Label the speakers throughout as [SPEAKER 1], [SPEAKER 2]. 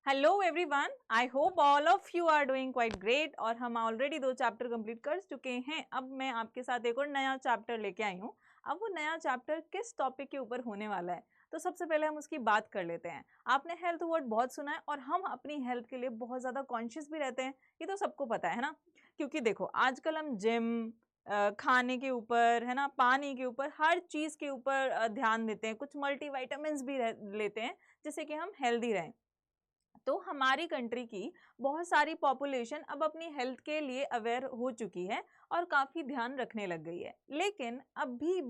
[SPEAKER 1] Hello everyone, I hope all of you are doing quite great. और हम already 2 chapter complete कर चुके हैं। अब मैं आपके साथ एक और नया चैप्टर लेके आई हूँ। अब वो नया चैप्टर किस टॉपिक के ऊपर होने वाला है, तो सबसे पहले हम उसकी बात कर लेते हैं। आपने हेल्थ वर्ड बहुत सुना है और हम अपनी हेल्थ के लिए बहुत ज़्यादा कॉन्शियस भी रहते हैं, ये तो सबको पता है ना। क्योंकि देखो आजकल हम जिम, खाने के ऊपर है ना, पानी के ऊपर, हर चीज़ के ऊपर ध्यान देते हैं। कुछ मल्टीविटामिन्स भी लेते हैं जिससे कि हम हेल्दी रहें। तो हमारी कंट्री की बहुत सारी पॉपुलेशन अब अपनी हेल्थ के लिए अवेयर हो चुकी है और काफ़ी ध्यान रखने लग गई है। लेकिन अभी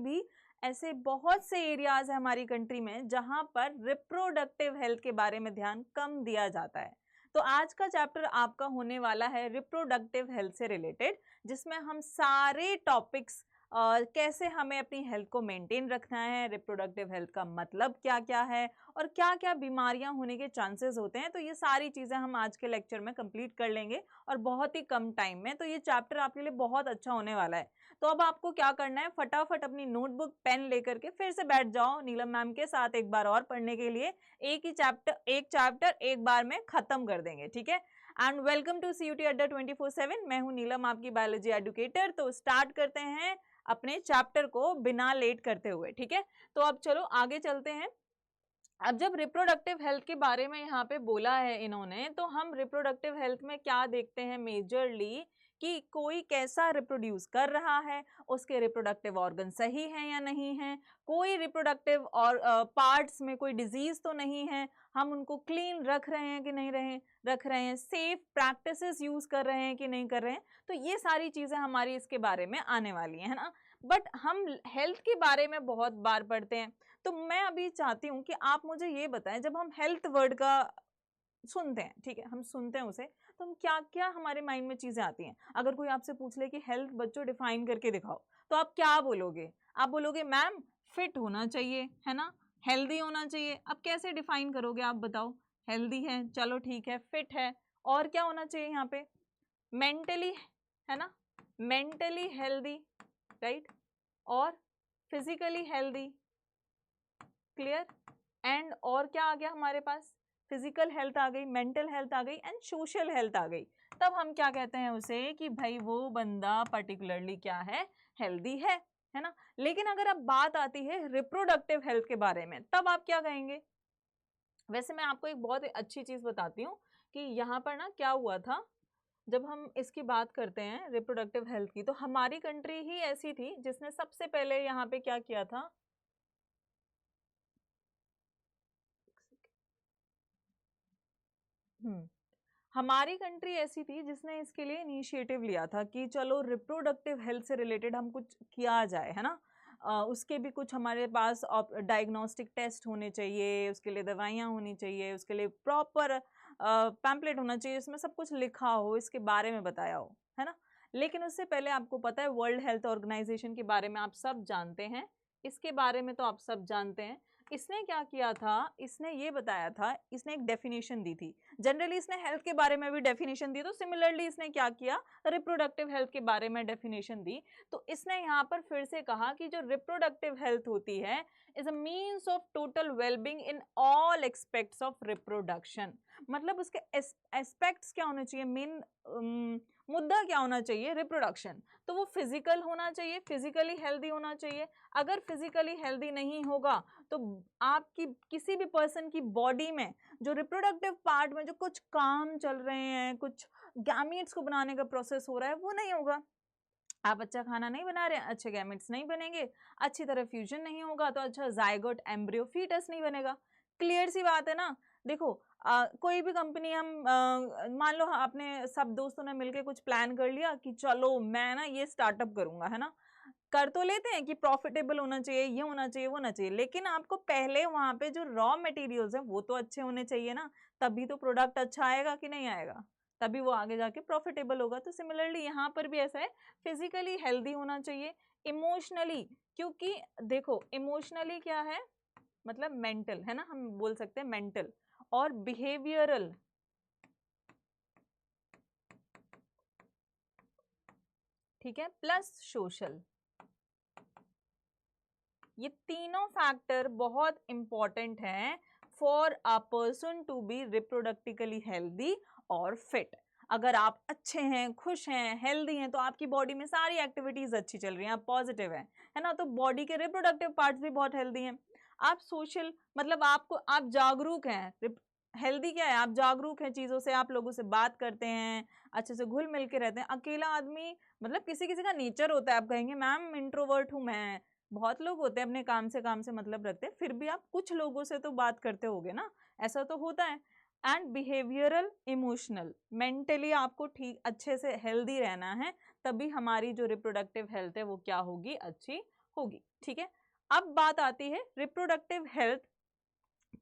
[SPEAKER 1] भी ऐसे बहुत से एरियाज है हमारी कंट्री में जहां पर रिप्रोडक्टिव हेल्थ के बारे में ध्यान कम दिया जाता है। तो आज का चैप्टर आपका होने वाला है रिप्रोडक्टिव हेल्थ से रिलेटेड, जिसमें हम सारे टॉपिक्स कैसे हमें अपनी हेल्थ को मेंटेन रखना है, रिप्रोडक्टिव हेल्थ का मतलब क्या क्या है और क्या क्या बीमारियां होने के चांसेस होते हैं, तो ये सारी चीज़ें हम आज के लेक्चर में कंप्लीट कर लेंगे और बहुत ही कम टाइम में। तो ये चैप्टर आपके लिए बहुत अच्छा होने वाला है। तो अब आपको क्या करना है, फटाफट अपनी नोटबुक पेन लेकर के फिर से बैठ जाओ नीलम मैम के साथ एक बार और पढ़ने के लिए। एक चैप्टर एक बार में खत्म कर देंगे, ठीक है। एंड वेलकम टू CUT अड्डा 24/7। मैं हूँ नीलम, आपकी बायोलॉजी एडुकेटर। तो स्टार्ट करते हैं अपने चैप्टर को बिना लेट करते हुए, ठीक है। तो अब चलो आगे चलते हैं। अब जब रिप्रोडक्टिव हेल्थ के बारे में यहाँ पे बोला है इन्होंने, तो हम रिप्रोडक्टिव हेल्थ में क्या देखते हैं मेजरली, कि कोई कैसा रिप्रोड्यूस कर रहा है, उसके रिप्रोडक्टिव ऑर्गन सही हैं या नहीं हैं, कोई रिप्रोडक्टिव और पार्ट्स में कोई डिजीज तो नहीं है, हम उनको क्लीन रख रहे हैं कि नहीं रख रहे हैं, सेफ प्रैक्टिसेस यूज कर रहे हैं कि नहीं कर रहे हैं। तो ये सारी चीजें हमारी इसके बारे में आने वाली है ना। बट हम हेल्थ के बारे में बहुत बार पढ़ते हैं। तो मैं अभी चाहती हूँ कि आप मुझे ये बताएं, जब हम हेल्थ वर्ड का सुनते हैं, ठीक है, हम सुनते हैं उसे, तो हम क्या क्या हमारे माइंड में चीजें आती हैं। अगर कोई आपसे पूछ ले कि हेल्थ बच्चों डिफाइन करके दिखाओ, तो आप क्या बोलोगे? आप बोलोगे मैम फिट होना चाहिए, है ना, हेल्दी होना चाहिए। अब कैसे डिफाइन करोगे आप बताओ? हेल्दी है, चलो ठीक है, फिट है, और क्या होना चाहिए यहाँ पे? मेंटली, है ना, मेंटली हेल्दी, राइट, और फिजिकली हेल्दी, क्लियर। एंड और क्या आ गया हमारे पास? फिजिकल हेल्थ आ गई, मेंटल हेल्थ आ गई एंड सोशल हेल्थ आ गई। तब हम क्या कहते हैं उसे, कि भाई वो बंदा पर्टिकुलरली क्या है, हेल्दी है ना। लेकिन अगर अब बात आती है रिप्रोडक्टिव हेल्थ के बारे में, तब आप क्या कहेंगे? वैसे मैं आपको एक बहुत अच्छी चीज बताती हूँ कि यहाँ पर ना क्या हुआ था। जब हम इसकी बात करते हैं रिप्रोडक्टिव हेल्थ की, तो हमारी कंट्री ही ऐसी थी जिसने सबसे पहले यहाँ पे क्या किया था। हमारी कंट्री ऐसी थी जिसने इसके लिए इनिशिएटिव लिया था कि चलो रिप्रोडक्टिव हेल्थ से रिलेटेड हम कुछ किया जाए, है ना। उसके भी कुछ हमारे पास डायग्नोस्टिक टेस्ट होने चाहिए, उसके लिए दवाइयाँ होनी चाहिए, उसके लिए प्रॉपर पैम्पलेट होना चाहिए, इसमें सब कुछ लिखा हो, इसके बारे में बताया हो, है ना। लेकिन उससे पहले आपको पता है वर्ल्ड हेल्थ ऑर्गेनाइजेशन के बारे में आप सब जानते हैं, इसके बारे में तो आप सब जानते हैं। इसने क्या किया था, इसने ये बताया था, इसने एक डेफिनेशन दी थी। जनरली इसने हेल्थ के बारे में भी डेफिनेशन दी, तो सिमिलरली इसने क्या किया, रिप्रोडक्टिव हेल्थ के बारे में डेफिनेशन दी। तो इसने यहाँ पर फिर से कहा कि जो रिप्रोडक्टिव हेल्थ होती है is a means of total wellbeing in all aspects of reproduction. मतलब उसके एस्पेक्ट्स क्या होने चाहिए, मेन मुद्दा क्या होना चाहिए, रिप्रोडक्शन। तो वो फिजिकल होना चाहिए, फिजिकली हेल्दी होना चाहिए। अगर फिजिकली हेल्दी नहीं होगा तो आपकी किसी भी पर्सन की बॉडी में जो रिप्रोडक्टिव पार्ट में जो कुछ काम चल रहे हैं, कुछ गैमीट्स को बनाने का प्रोसेस हो रहा है, वो नहीं होगा। आप अच्छा खाना नहीं बना रहे हैं, अच्छे गैमेट्स नहीं बनेंगे, अच्छी तरह फ्यूजन नहीं होगा, तो अच्छा जाइगोट एम्ब्रियो फीटस नहीं बनेगा। क्लियर सी बात है ना। देखो कोई भी कंपनी, हम मान लो आपने सब दोस्तों ने मिलकर कुछ प्लान कर लिया कि चलो मैं ना ये स्टार्टअप करूंगा, है ना। कर तो लेते हैं कि प्रॉफिटेबल होना चाहिए, ये होना चाहिए, वो होना चाहिए, लेकिन आपको पहले वहां पे जो रॉ मटेरियल्स हैं वो तो अच्छे होने चाहिए ना, तभी तो प्रोडक्ट अच्छा आएगा कि नहीं आएगा, तभी वो आगे जाके प्रॉफिटेबल होगा। तो सिमिलरली यहाँ पर भी ऐसा है, फिजिकली हेल्दी होना चाहिए, इमोशनली, क्योंकि देखो इमोशनली क्या है, मतलब मेंटल, है ना, हम बोल सकते हैं मेंटल, और बिहेवियरल, ठीक है, प्लस सोशल। ये तीनों फैक्टर बहुत इंपॉर्टेंट हैं for a person to be reproductively healthy और फिट। अगर आप अच्छे हैं, खुश हैं, हेल्दी हैं, तो आपकी बॉडी में सारी एक्टिविटीज अच्छी चल रही हैं, आप पॉजिटिव हैं, है ना, तो बॉडी के रिप्रोडक्टिव पार्ट्स भी बहुत हेल्दी हैं। आप सोशल मतलब आप जागरूक हैं। हेल्दी क्या है, आप जागरूक हैं चीज़ों से, आप लोगों से बात करते हैं, अच्छे से घुल मिल के रहते हैं। अकेला आदमी मतलब किसी किसी का नेचर होता है, आप कहेंगे मैम इंट्रोवर्ट हूँ मैं, बहुत लोग होते हैं अपने काम से मतलब रखते हैं, फिर भी आप कुछ लोगों से तो बात करते होगे ना, ऐसा तो होता है। एंड बिहेवियरल, इमोशनल, मेंटली आपको ठीक अच्छे से हेल्दी रहना है, तभी हमारी जो रिप्रोडक्टिव हेल्थ है वो क्या होगी, अच्छी होगी। ठीक है, अब बात आती है रिप्रोडक्टिव हेल्थ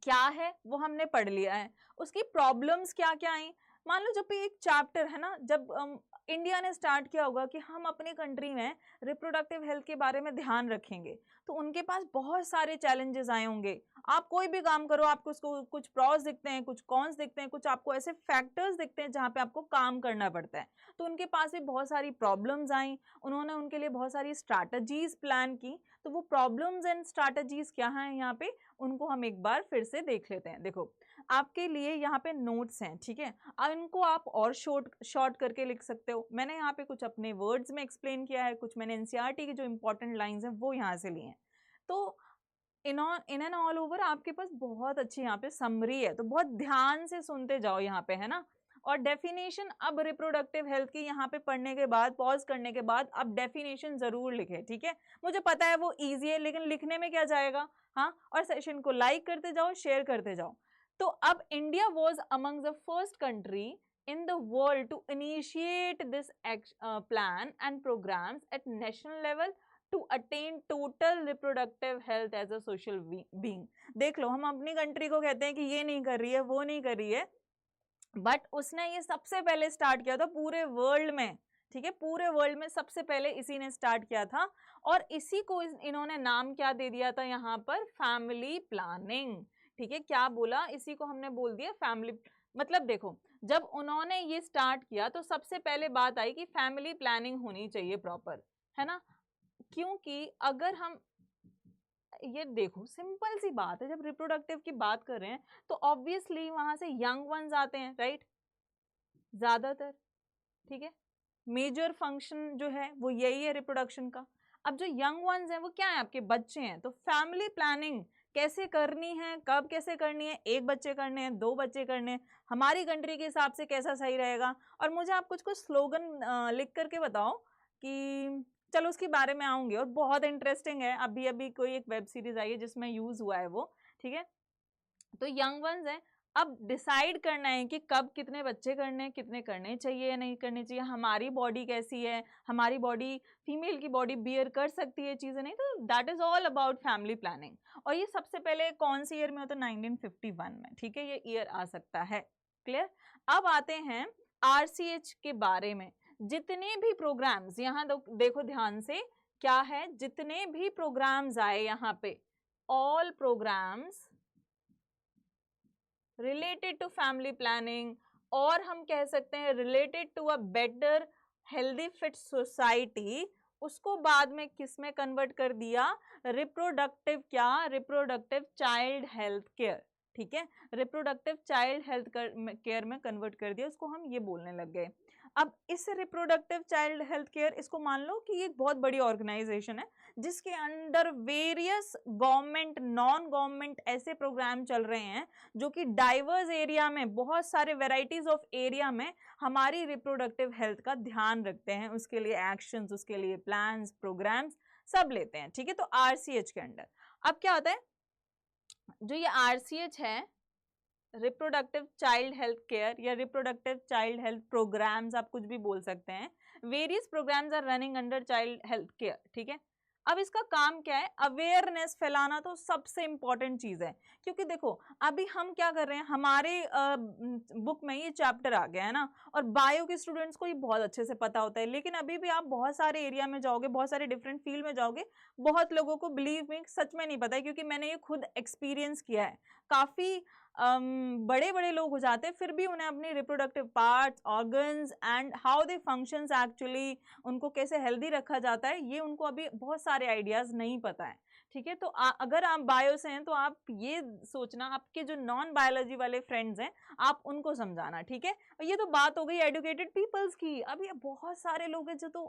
[SPEAKER 1] क्या है, वो हमने पढ़ लिया है, उसकी प्रॉब्लम्स क्या क्या आई। मान लो जब भी एक चैप्टर है ना, जब इंडिया ने स्टार्ट किया होगा कि हम अपनी कंट्री में रिप्रोडक्टिव हेल्थ के बारे में ध्यान रखेंगे, तो उनके पास बहुत सारे चैलेंजेस आए होंगे। आप कोई भी काम करो, आपको उसको कुछ प्रॉस दिखते हैं, कुछ कॉन्स दिखते हैं, कुछ आपको ऐसे फैक्टर्स दिखते हैं जहाँ पे आपको काम करना पड़ता है। तो उनके पास भी बहुत सारी प्रॉब्लम्स आई, उन्होंने उनके लिए बहुत सारी स्ट्रैटेजीज प्लान की। तो वो प्रॉब्लम्स एंड स्ट्रैटेजीज क्या हैं यहाँ पे, उनको हम एक बार फिर से देख लेते हैं। देखो आपके लिए यहाँ पे नोट्स हैं, ठीक है, अब इनको आप और शॉर्ट करके लिख सकते हो। मैंने यहाँ पे कुछ अपने वर्ड्स में एक्सप्लेन किया है, कुछ मैंने एनसीईआरटी की जो इंपॉर्टेंट लाइंस हैं वो यहाँ से लिए हैं। तो इन एंड ऑल ओवर आपके पास बहुत अच्छी यहाँ पे समरी है, तो बहुत ध्यान से सुनते जाओ यहाँ पे, है ना। और डेफिनेशन अब रिप्रोडक्टिव हेल्थ की यहाँ पे पढ़ने के बाद, पॉज करने के बाद, अब डेफिनेशन जरूर लिखे, ठीक है। मुझे पता है वो इजी है, लेकिन लिखने में क्या जाएगा, हाँ। और सेशन को लाइक करते जाओ, शेयर करते जाओ। तो अब India was among the first country in the world to initiate this plan and programs at national level to attain total reproductive health as a social being। देख लो, हम अपनी कंट्री को कहते हैं कि ये नहीं कर रही है, वो नहीं कर रही है, बट उसने ये सबसे पहले स्टार्ट किया था पूरे वर्ल्ड में, ठीक है, पूरे वर्ल्ड में सबसे पहले इसी ने स्टार्ट किया था। और इसी को इन्होंने नाम क्या दे दिया था यहाँ पर, फैमिली प्लानिंग। ठीक है, क्या बोला, इसी को हमने बोल दिया फैमिली। मतलब देखो, जब उन्होंने ये स्टार्ट किया तो सबसे पहले बात आई कि फैमिली प्लानिंग होनी चाहिए प्रॉपर, है ना। क्योंकि अगर हम ये देखो, सिंपल सी बात है, जब रिप्रोडक्टिव की बात कर रहे हैं तो ऑब्वियसली वहां से यंग वंस आते हैं, राइट, ज्यादातर, ठीक है। मेजर फंक्शन जो है वो यही है रिप्रोडक्शन का। अब जो यंग वंस हैं वो क्या है, आपके बच्चे हैं। तो फैमिली प्लानिंग कैसे करनी है, कब कैसे करनी है, एक बच्चे करने हैं, दो बच्चे करने हैं, हमारी कंट्री के हिसाब से कैसा सही रहेगा। और मुझे आप कुछ कुछ स्लोगन लिख करके बताओ कि, चलो उसके बारे में आऊंगी, और बहुत इंटरेस्टिंग है, अभी अभी कोई एक वेब सीरीज आई है जिसमें यूज हुआ है वो, ठीक है। तो यंग वंस हैं, अब डिसाइड करना है कि कब कितने बच्चे करने हैं, कितने करने चाहिए या नहीं करने चाहिए, हमारी बॉडी कैसी है, हमारी बॉडी, फीमेल की बॉडी बियर कर सकती है चीजें, नहीं, तो that is all about family planning. और ये सबसे पहले कौन सी ईयर में होता है, 1951 में, ठीक है, ये ईयर आ सकता है। क्लियर। अब आते हैं आरसीएच के बारे में। जितने भी प्रोग्राम्स यहाँ देखो ध्यान से, क्या है, जितने भी प्रोग्राम्स आए यहाँ पे, all programs related to family planning, और हम कह सकते हैं related to a better healthy fit society, उसको बाद में किस में कन्वर्ट कर दिया, रिप्रोडक्टिव क्या, रिप्रोडक्टिव चाइल्ड हेल्थ केयर, ठीक है, रिप्रोडक्टिव चाइल्ड हेल्थ केयर में कन्वर्ट कर दिया, उसको हम ये बोलने लग गए। अब इस रिप्रोडक्टिव चाइल्ड हेल्थ केयर, इसको मान लो कि ये बहुत बड़ी ऑर्गेनाइजेशन है जिसके under various government, non government ऐसे प्रोग्राम चल रहे हैं जो कि डाइवर्स एरिया में, बहुत सारे वेराइटीज ऑफ एरिया में हमारी रिप्रोडक्टिव हेल्थ का ध्यान रखते हैं, उसके लिए एक्शंस, उसके लिए प्लान्स, प्रोग्राम्स सब लेते हैं, ठीक है। तो आरसीएच के अंडर अब क्या होता है, जो ये आरसीएच है, रिप्रोडक्टिव चाइल्ड हेल्थ केयर या रिप्रोडक्टिव चाइल्ड हेल्थ प्रोग्राम्स, आप कुछ भी बोल सकते हैं, various programs are running under child health care, ठीक है। अब इसका काम क्या है, अवेयरनेस फैलाना तो सबसे इंपॉर्टेंट चीज है। क्योंकि देखो अभी हम क्या कर रहे हैं, हमारे बुक में ये चैप्टर आ गया है ना, और बायो के स्टूडेंट्स को ये बहुत अच्छे से पता होता है, लेकिन अभी भी आप बहुत सारे एरिया में जाओगे, बहुत सारे डिफरेंट फील्ड में जाओगे, बहुत लोगों को बिलीव में सच में नहीं पता है, क्योंकि मैंने ये खुद एक्सपीरियंस किया है। काफी बड़े बड़े लोग हो जाते हैं, फिर भी उन्हें अपने reproductive parts, organs and how they functions actually, उनको कैसे हेल्दी रखा जाता है, ये उनको अभी बहुत सारे आइडियाज नहीं पता है। ठीक है। तो अगर आप बायो से हैं तो आप ये सोचना आपके जो नॉन बायोलॉजी वाले फ्रेंड्स हैं आप उनको समझाना, ठीक है। और ये तो बात हो गई एजुकेटेड पीपल्स की। अब ये बहुत सारे लोग हैं जो तो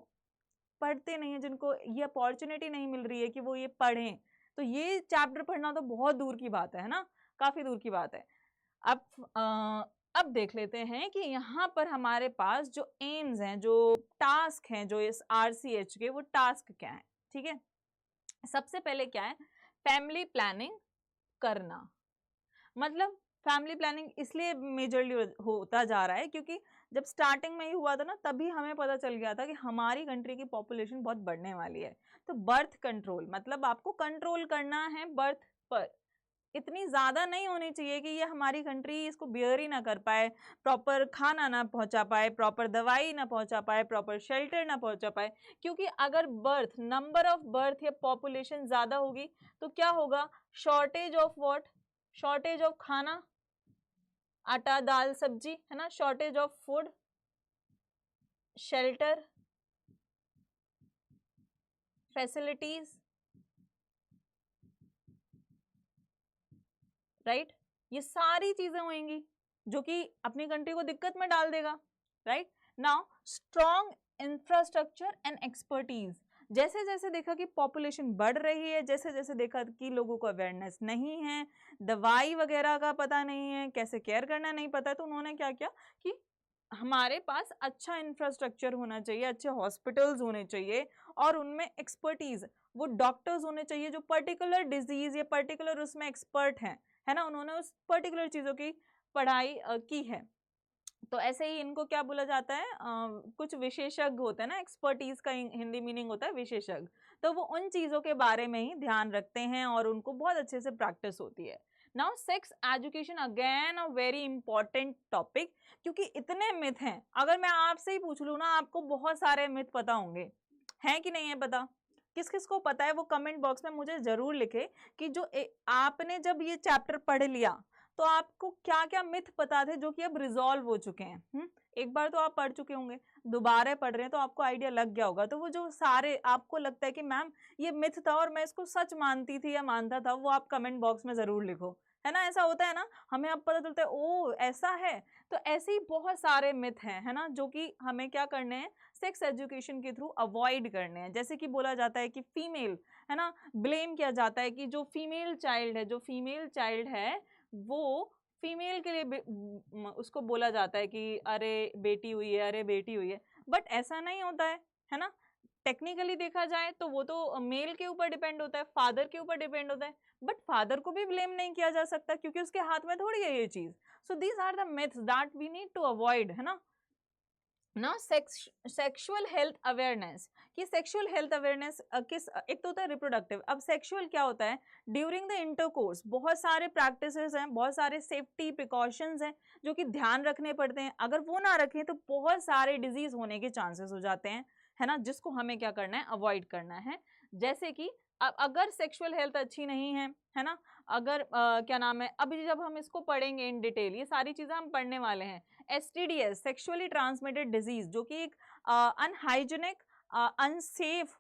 [SPEAKER 1] पढ़ते नहीं है, जिनको ये अपॉर्चुनिटी नहीं मिल रही है कि वो ये पढ़ें, तो ये चैप्टर पढ़ना तो बहुत दूर की बात है ना, काफी दूर की बात है। अब देख लेते हैं कि यहाँ पर हमारे पास जो एम्स हैं, जो टास्क हैं, जो इस RCH के, वो टास्क क्या है, ठीक है। सबसे पहले क्या है, फैमिली प्लानिंग करना। मतलब फैमिली प्लानिंग इसलिए मेजरली होता जा रहा है क्योंकि जब स्टार्टिंग में ही हुआ था ना, तभी हमें पता चल गया था कि हमारी कंट्री की पॉपुलेशन बहुत बढ़ने वाली है। तो बर्थ कंट्रोल, मतलब आपको कंट्रोल करना है बर्थ पर। इतनी ज्यादा नहीं होनी चाहिए कि ये हमारी कंट्री इसको बियर ही ना कर पाए, प्रॉपर खाना ना पहुंचा पाए, प्रॉपर दवाई ना पहुंचा पाए, प्रॉपर शेल्टर ना पहुंचा पाए। क्योंकि अगर बर्थ, नंबर ऑफ बर्थ या पॉपुलेशन ज्यादा होगी तो क्या होगा, shortage of what, shortage of खाना, आटा दाल सब्जी, है ना, shortage of food, shelter, facilities, right. ये सारी चीजें होंगी जो कि अपनी कंट्री को दिक्कत में डाल देगा, right. Now strong infrastructure and expertise. जैसे जैसे देखा कि पॉपुलेशन बढ़ रही है, जैसे जैसे देखा कि लोगों को अवेयरनेस नहीं है, दवाई वगैरह का पता नहीं है, कैसे केयर करना नहीं पता है, तो उन्होंने क्या किया कि हमारे पास अच्छा इंफ्रास्ट्रक्चर होना चाहिए, अच्छे हॉस्पिटल्स होने चाहिए और उनमें एक्सपर्टीज, वो डॉक्टर्स होने चाहिए जो पर्टिकुलर डिजीज या पर्टिकुलर उसमें एक्सपर्ट हैं, है ना, उन्होंने उस पर्टिकुलर चीजों की पढ़ाई की है। तो ऐसे ही इनको क्या बोला जाता है, कुछ विशेषज्ञ होते हैं ना, एक्सपर्टीज का हिंदी मीनिंग होता है विशेषज्ञ। तो वो उन चीजों के बारे में ही ध्यान रखते हैं और उनको बहुत अच्छे से प्रैक्टिस होती है। Now sex education again a very important topic, क्योंकि इतने मिथ हैं। अगर मैं आपसे ही पूछ लूँ ना, आपको बहुत सारे मिथ पता होंगे, हैं कि नहीं है पता? किस किस को पता है वो कमेंट बॉक्स में मुझे जरूर लिखे कि जो आपने जब ये चैप्टर पढ़ लिया तो आपको क्या क्या मिथ पता थे जो कि अब रिजॉल्व हो चुके हैं। एक बार तो आप पढ़ चुके होंगे, दोबारा पढ़ रहे हैं तो आपको आइडिया लग गया होगा। तो वो जो सारे आपको लगता है कि मैम ये मिथ था और मैं इसको सच मानती थी या मानता था, वो आप कमेंट बॉक्स में जरूर लिखो, है ना। ऐसा होता है ना, हमें अब पता चलता है ओ ऐसा है। तो ऐसे ही बहुत सारे मिथ हैं, है ना, जो कि हमें क्या करने हैं, सेक्स एजुकेशन के थ्रू अवॉइड करने हैं। जैसे कि बोला जाता है कि फीमेल, है ना, ब्लेम किया जाता है कि जो फीमेल चाइल्ड है वो फीमेल के लिए उसको बोला जाता है कि अरे बेटी हुई है, अरे बेटी हुई है। बट ऐसा नहीं होता है ना। टेक्निकली देखा जाए तो वो तो मेल के ऊपर डिपेंड होता है, फादर के ऊपर डिपेंड होता है। बट फादर को भी ब्लेम नहीं किया जा सकता क्योंकि उसके हाथ में थोड़ी है ये चीज। So these are the myths that we need to avoid, है ना। ना सेक्सुअल हेल्थ अवेयरनेस, कि सेक्सुअल हेल्थ अवेयरनेस किस, एक तो होता है रिप्रोडक्टिव, अब सेक्सुअल क्या होता है, ड्यूरिंग द इंटरकोर्स बहुत सारे प्रैक्टिसेस हैं, बहुत सारे सेफ्टी प्रिकॉशंस हैं जो कि ध्यान रखने पड़ते हैं। अगर वो ना रखें तो बहुत सारे डिजीज होने के चांसेस हो जाते हैं, है ना, जिसको हमें क्या करना है, अवॉइड करना है। जैसे कि अगर सेक्सुअल हेल्थ अच्छी नहीं है ना, अगर क्या नाम है, अभी जब हम इसको पढ़ेंगे इन डिटेल, ये सारी चीजें हम पढ़ने वाले हैं। STDs, सेक्सुअली ट्रांसमिटेड डिजीज, जो कि एक अनहाइजेनिक अनसेफ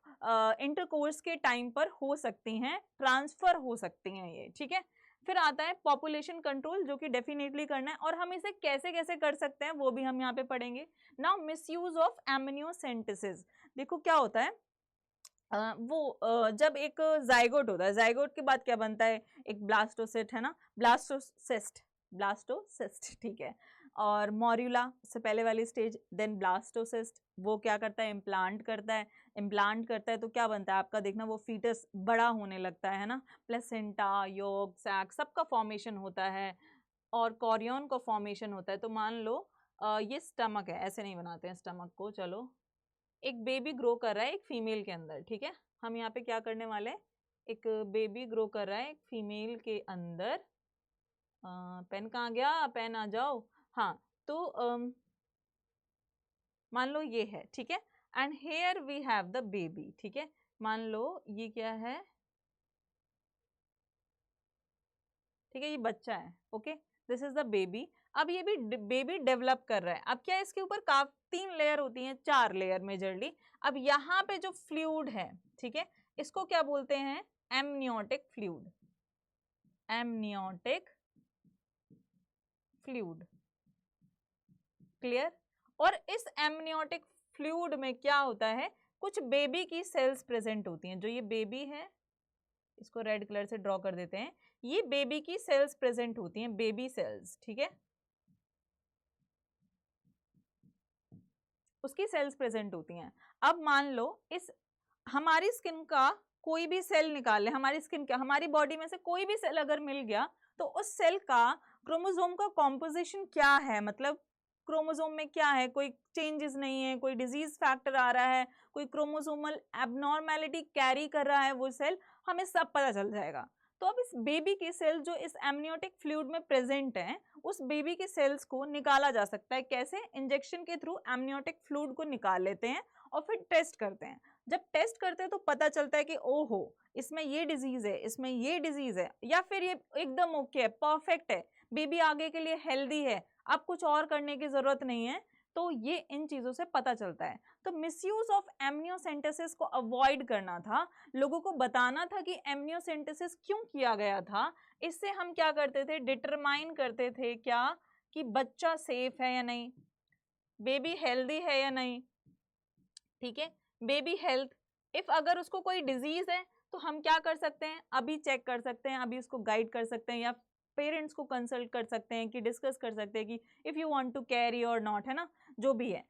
[SPEAKER 1] इंटरकोर्स के टाइम पर हो सकती हैं, ट्रांसफर हो सकती हैं ये, ठीक है। फिर आता है पॉपुलेशन कंट्रोल, जो कि डेफिनेटली करना है, और हम इसे कैसे कैसे कर सकते हैं वो भी हम यहाँ पे पढ़ेंगे। नाउ मिसयूज ऑफ एमनियोसेंटेसिस, देखो क्या होता है, जब एक जाइगोट होता है, जाइगोट के बाद क्या बनता है, एक ब्लास्टोसिस्ट, है ना, ब्लास्टोसिस्ट, ठीक है। और मॉर्यूला से पहले वाली स्टेज, देन ब्लास्टोसिस्ट, वो क्या करता है, इम्प्लांट करता है तो क्या बनता है आपका, देखना वो फीटस बड़ा होने लगता है ना, प्लेसेंटा, योग, सैक, सबका फॉर्मेशन होता है और कॉरियन का फॉर्मेशन होता है। तो मान लो ये स्टमक है, ऐसे नहीं बनाते हैं स्टमक को, चलो एक बेबी ग्रो कर रहा है एक फीमेल के अंदर, ठीक है। हम यहाँ पे क्या करने वाले, एक बेबी ग्रो कर रहा है एक फीमेल के अंदर। पेन कहाँ गया, पेन आ जाओ। हाँ, तो मान लो ये है, ठीक है, and here we have the baby, ठीक है। मान लो ये क्या है, ठीक है, ये बच्चा है, okay, this is the baby. अब ये भी बेबी डेवलप कर रहा है। अब क्या है, इसके ऊपर काफी 3 लेयर होती हैं, 4 लेयर मेजरली। अब यहाँ पे जो फ्लूइड है, ठीक है, इसको क्या बोलते हैं, amniotic fluid, amniotic fluid, clear. और इस एमनियोटिक फ्लूइड में क्या होता है, कुछ बेबी की सेल्स प्रेजेंट होती हैं। जो ये बेबी है, इसको रेड कलर से ड्रॉ कर देते हैं, ये बेबी की सेल्स प्रेजेंट होती हैं, बेबी सेल्स, ठीक है, उसकी सेल्स प्रेजेंट होती हैं। अब मान लो इस हमारी स्किन का कोई भी सेल निकाल ले, हमारी स्किन का, हमारी बॉडी में से कोई भी सेल अगर मिल गया, तो उस सेल का क्रोमोसोम का कॉम्पोजिशन क्या है, मतलब क्रोमोसोम में क्या है, कोई चेंजेस नहीं है, कोई डिजीज फैक्टर आ रहा है, कोई क्रोमोसोमल एबनॉर्मेलिटी कैरी कर रहा है वो सेल, हमें सब पता चल जाएगा। तो अब इस बेबी के सेल जो इस एमनियोटिक फ्लूइड में प्रेजेंट है, उस बेबी के सेल्स को निकाला जा सकता है। कैसे? इंजेक्शन के थ्रू एमनियोटिक फ्लूइड को निकाल लेते हैं और फिर टेस्ट करते हैं। जब टेस्ट करते हैं तो पता चलता है कि ओहो, इसमें ये डिजीज है, इसमें ये डिजीज है, या फिर ये एकदम ओके है, परफेक्ट है, बेबी आगे के लिए हेल्दी है, अब कुछ और करने की जरूरत नहीं है। तो ये इन चीजों से पता चलता है। तो मिसयूज ऑफ एमनियोसेंटेसिस को अवॉइड करना था, लोगों को बताना था कि एमनियोसेंटेसिस क्यों किया गया था। इससे हम क्या करते थे, डिटरमाइन करते थे क्या, कि बच्चा सेफ है या नहीं, बेबी हेल्दी है या नहीं, ठीक है, बेबी हेल्थ। इफ अगर उसको कोई डिजीज है तो हम क्या कर सकते हैं, अभी चेक कर सकते हैं, अभी उसको गाइड कर सकते हैं, या पेरेंट्स को कंसल्ट कर सकते हैं, कि डिस्कस कर सकते हैं कि if you want to carry और नॉट, है ना, जो भी है।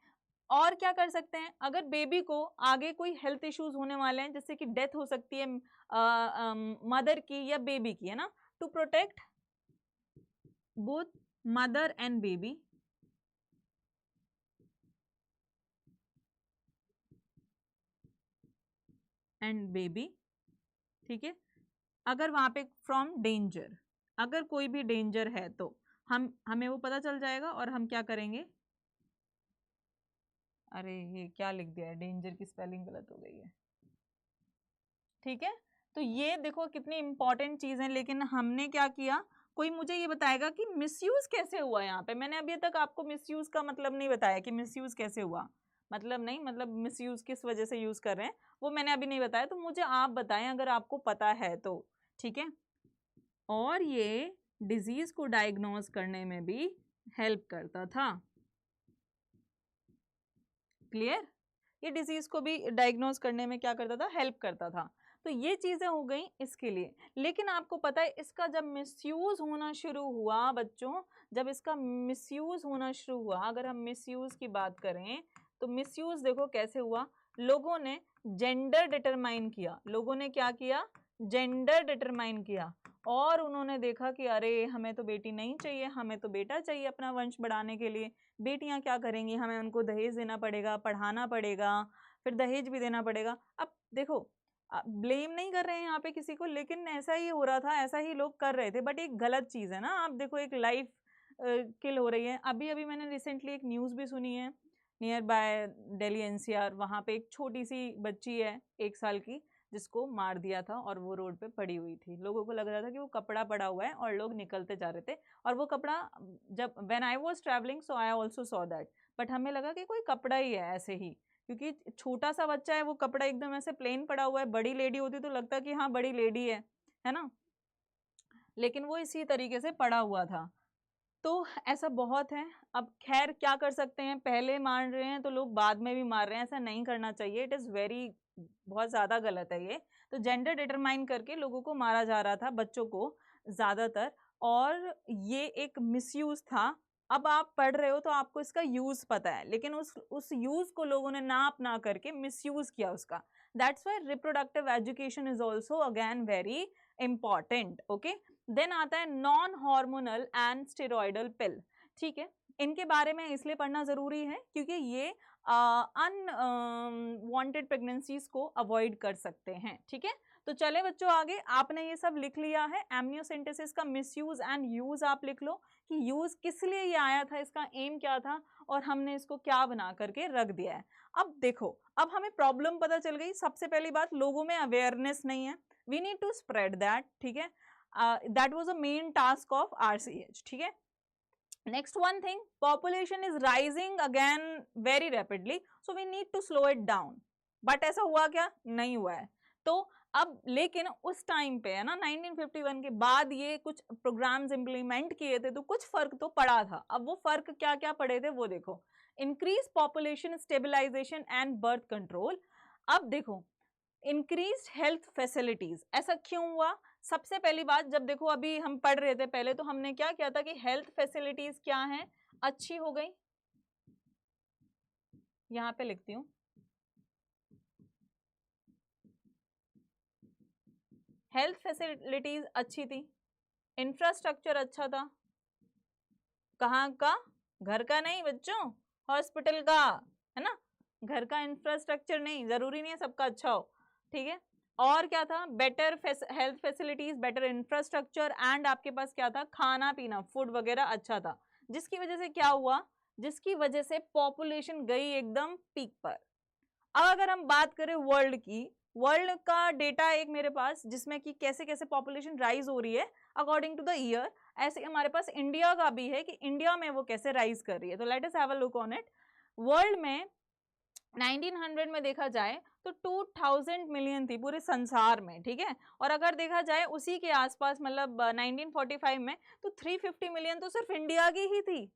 [SPEAKER 1] और क्या कर सकते हैं, अगर बेबी को आगे कोई हेल्थ इश्यूज होने वाले हैं, जैसे कि डेथ हो सकती है मदर की या बेबी की, है ना, to protect both mother and baby, ठीक है, अगर वहां पे फ्रॉम डेंजर, अगर कोई भी डेंजर है तो हमें वो पता चल जाएगा, और हम क्या करेंगे, अरे ये क्या लिख दिया है, डेंजर की स्पेलिंग गलत हो गई है, ठीक है। तो ये देखो कितनी इंपॉर्टेंट चीज है, लेकिन हमने क्या किया, कोई मुझे ये बताएगा कि मिसयूज कैसे हुआ यहाँ पे। मैंने अभी तक आपको मिसयूज का मतलब नहीं बताया कि मिसयूज कैसे हुआ, मतलब नहीं, मतलब मिसयूज किस वजह से यूज कर रहे हैं वो मैंने अभी नहीं बताया, तो मुझे आप बताएं अगर आपको पता है तो, ठीक है। और ये डिजीज को डायग्नोज करने में भी हेल्प करता था, क्लियर, ये डिजीज को भी डायग्नोज करने में क्या करता था, हेल्प करता था। तो ये चीजें हो गई इसके लिए। लेकिन आपको पता है इसका जब मिसयूज होना शुरू हुआ बच्चों, जब इसका मिसयूज होना शुरू हुआ, अगर हम मिसयूज की बात करें तो मिसयूज देखो कैसे हुआ, लोगों ने जेंडर डिटरमाइन किया, लोगों ने क्या किया, जेंडर डिटरमाइन किया, और उन्होंने देखा कि अरे हमें तो बेटी नहीं चाहिए, हमें तो बेटा चाहिए अपना वंश बढ़ाने के लिए। बेटियां क्या करेंगी, हमें उनको दहेज देना पड़ेगा, पढ़ाना पड़ेगा, फिर दहेज भी देना पड़ेगा। अब देखो ब्लेम नहीं कर रहे हैं यहाँ पे किसी को, लेकिन ऐसा ही हो रहा था, ऐसा ही लोग कर रहे थे, बट एक गलत चीज है ना। आप देखो एक लाइफ किल हो रही है। अभी अभी मैंने रिसेंटली एक न्यूज भी सुनी है, नियर बाय दिल्ली एनसीआर, वहां पे एक छोटी सी बच्ची है 1 साल की, जिसको मार दिया था, और वो रोड पे पड़ी हुई थी। लोगों को लग रहा था कि वो कपड़ा पड़ा हुआ है और लोग निकलते जा रहे थे, और वो कपड़ा, जब when I was travelling so I also saw that, but हमें लगा कि कोई कपड़ा ही है ऐसे ही, क्योंकि छोटा सा बच्चा है, वो कपड़ा एकदम ऐसे प्लेन पड़ा हुआ है। बड़ी लेडी होती तो लगता कि हाँ बड़ी लेडी है ना, लेकिन वो इसी तरीके से पड़ा हुआ था। तो ऐसा बहुत है। अब खैर क्या कर सकते हैं, पहले मार रहे हैं तो लोग बाद में भी मार रहे हैं, ऐसा नहीं करना चाहिए, इट इज़ वेरी, बहुत ज़्यादा गलत है ये। तो जेंडर डिटरमाइन करके लोगों को मारा जा रहा था, बच्चों को ज़्यादातर, और ये एक मिसयूज था। अब आप पढ़ रहे हो तो आपको इसका यूज पता है, लेकिन उस यूज को लोगों ने ना अपना करके मिसयूज किया उसका। That's why reproductive education is also again very important, okay. Then आता है non hormonal and steroidal pill, ठीक है। इनके बारे में इसलिए पढ़ना जरूरी है क्योंकि ये अनवांटेड प्रेगनेंसीज को अवॉइड कर सकते हैं, ठीक है। तो चले बच्चों आगे, आपने ये सब लिख लिया है, एमनियोसेंटेसिस का मिसयूज एंड यूज आप लिख लो कि यूज किस लिए ये आया था, इसका एम क्या था, और हमने इसको क्या बना करके रख दिया है। अब देखो, अब हमें प्रॉब्लम पता चल गई। सबसे पहली बात, लोगों में अवेयरनेस नहीं है, we need to spread that, ठीक है। that was a main task of RCH, ठीक है। Next one thing, population is rising again very rapidly, so we need to slow it down, but ऐसा हुआ क्या, नहीं हुआ है। तो अब लेकिन उस टाइम पे है ना 1951 के बाद ये कुछ प्रोग्राम्स इंप्लीमेंट किए थे तो कुछ फर्क तो पड़ा था। अब वो फर्क क्या क्या पड़े थे वो देखो, increase population stabilization and birth control. अब देखो इंक्रीज हेल्थ फैसिलिटीज, ऐसा क्यों हुआ? सबसे पहली बात, जब देखो अभी हम पढ़ रहे थे पहले तो हमने क्या किया था कि हेल्थ फैसिलिटीज क्या है, अच्छी हो गई। यहां पे लिखती हूं, हेल्थ फैसिलिटीज अच्छी थी, इंफ्रास्ट्रक्चर अच्छा था। कहाँ का? घर का नहीं बच्चों, हॉस्पिटल का, है ना। घर का इंफ्रास्ट्रक्चर नहीं, जरूरी नहीं है सबका अच्छा हो, ठीक है। और क्या था? Better health facilities, better infrastructure and आपके पास क्या था? खाना पीना, फूड वगैरह अच्छा था, जिसकी वजह से क्या हुआ? जिसकी वजह से पॉपुलेशन गई एकदम पीक पर। अब अगर हम बात करें वर्ल्ड की, वर्ल्ड का डेटा एक मेरे पास जिसमें कि कैसे कैसे पॉपुलेशन राइज हो रही है अकॉर्डिंग टू द ईयर, ऐसे हमारे पास इंडिया का भी है कि इंडिया में वो कैसे राइज कर रही है। तो let us have a look on it. World में 1900 में देखा जाए तो 2000 मिलियन थी पूरे संसार में, ठीक है। और अगर देखा जाए उसी के आसपास मतलब 1945 में तो 350 मिलियन तो सिर्फ इंडिया की ही थी।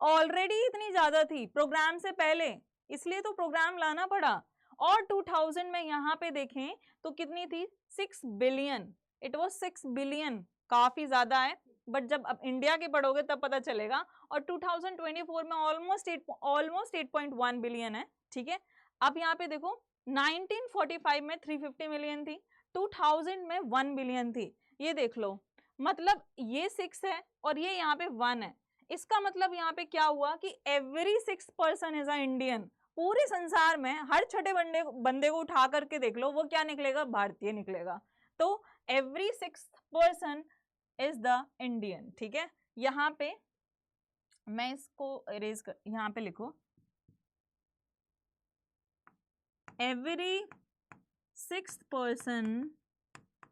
[SPEAKER 1] ऑलरेडी इतनी ज्यादा थी प्रोग्राम से पहले, इसलिए तो प्रोग्राम लाना पड़ा। और 2000 में यहाँ पे देखें तो कितनी थी? 6 बिलियन। इट वाज 6 बिलियन, काफी ज्यादा है। बट जब अब इंडिया के पढ़ोगे तब पता चलेगा। और 2024 में ऑलमोस्ट 8.1 बिलियन है, ठीक है। अब यहाँ पे देखो 1945 में 350 मिलियन थी, 2000 में 1 बिलियन थी। ये देख लो, मतलब ये 6 है और ये यहाँ पे 1 है। इसका मतलब यहाँ पे क्या हुआ कि every 6 person is a Indian. पूरे संसार में हर छठे बंदे को उठा करके देख लो, वो क्या निकलेगा? भारतीय निकलेगा। तो every 6 person is the Indian, ठीक है। यहाँ पे मैं इसको इरेज कर, यहाँ पे लिखो एवरी 6 पर्सन,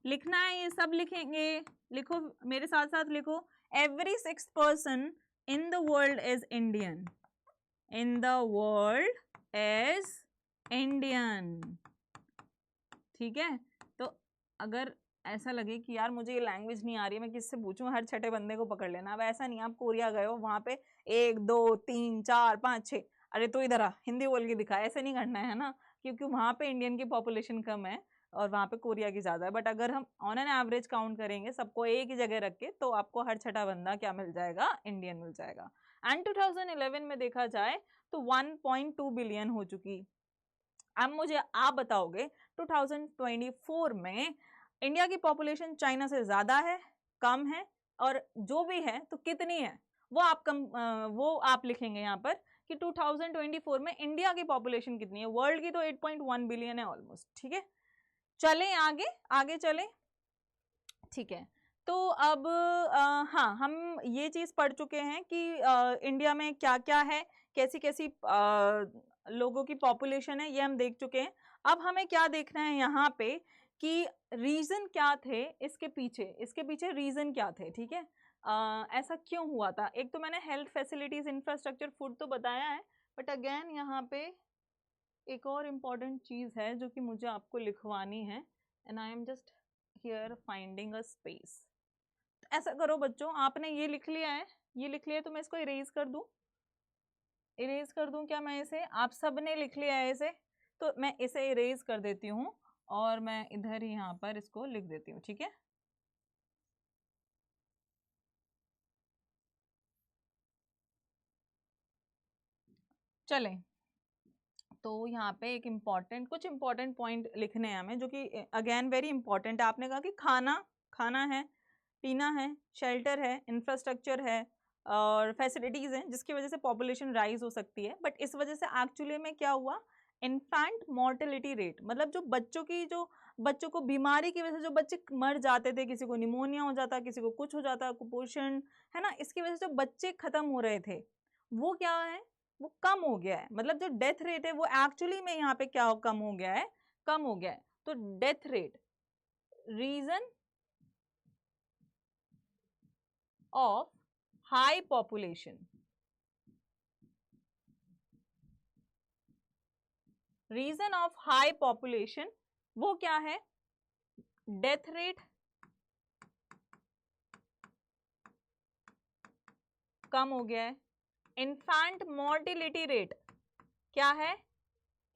[SPEAKER 1] लिखना है ये सब लिखेंगे, लिखो मेरे साथ साथ लिखो, every 6 person in the world is Indian, in the world is Indian, ठीक है। तो अगर ऐसा लगे कि यार मुझे ये लैंग्वेज नहीं आ रही है, मैं किससे पूछूं, हर छठे बंदे को पकड़ लेना। अब ऐसा नहीं, आप कोरिया गए हो, वहां पे 1 2 3 4 5 6, अरे तो इधर आ हिंदी बोल के दिखा, ऐसे नहीं करना है ना, क्योंकि वहां पे इंडियन की पॉपुलेशन कम है और वहां पे कोरिया की ज्यादा है। बट अगर हम ऑन एन एवरेज काउंट करेंगे सबको एक ही जगह रख के, तो आपको हर छठा बंदा क्या मिल जाएगा? इंडियन मिल जाएगा। एंड 2011 में देखा जाए तो 1.2 बिलियन हो चुकी। अब मुझे आप बताओगे 2024 में इंडिया की पॉपुलेशन चाइना से ज्यादा है, कम है, और जो भी है तो कितनी है? वो आप लिखेंगे यहाँ पर कि 2024 में इंडिया की पॉपुलेशन कितनी है। वर्ल्ड की तो 8.1 बिलियन है ऑलमोस्ट, ठीक है। चलें आगे, आगे चलें, ठीक है। तो अब हाँ, हम ये चीज पढ़ चुके हैं कि इंडिया में क्या क्या है, कैसी कैसी लोगों की पॉपुलेशन है, ये हम देख चुके हैं। अब हमें क्या देखना है यहाँ पे कि रीजन क्या थे इसके पीछे रीजन क्या थे, ठीक है। ऐसा क्यों हुआ था? एक तो मैंने हेल्थ फैसिलिटीज, इंफ्रास्ट्रक्चर, फूड तो बताया है, बट अगेन यहाँ पे एक और इम्पॉर्टेंट चीज है जो कि मुझे आपको लिखवानी है, and I am just here finding a space. ऐसा करो बच्चों, आपने ये लिख लिया है, ये लिख लिया है, तो मैं इसको इरेज कर दूं, इरेज कर दूं क्या मैं इसे? आप सब ने लिख लिया है इसे, तो मैं इसे इरेज कर देती हूँ और मैं इधर ही यहाँ पर इसको लिख देती हूँ, ठीक है। चलें, तो यहाँ पे एक इम्पॉर्टेंट, कुछ इम्पॉर्टेंट पॉइंट लिखने हैं हमें जो कि अगेन वेरी इंपॉर्टेंट है। आपने कहा कि खाना है, पीना है, शेल्टर है, इंफ्रास्ट्रक्चर है और फैसिलिटीज़ हैं, जिसकी वजह से पॉपुलेशन राइज हो सकती है। बट इस वजह से एक्चुअली में क्या हुआ? इन्फेंट मोर्टेलिटी रेट, मतलब जो बच्चों को बीमारी की वजह से जो बच्चे मर जाते थे, किसी को निमोनिया हो जाता, किसी को कुछ हो जाता, कुपोषण, है ना, इसकी वजह से जो बच्चे खत्म हो रहे थे वो क्या है? वो कम हो गया है। मतलब जो डेथ रेट है वो एक्चुअली में यहाँ पे क्या कम हो गया है? कम हो गया है। तो death rate, reason of high population, reason of high population वो क्या है? डेथ रेट कम हो गया है। इन्फेंट मोर्टिलिटी रेट क्या है,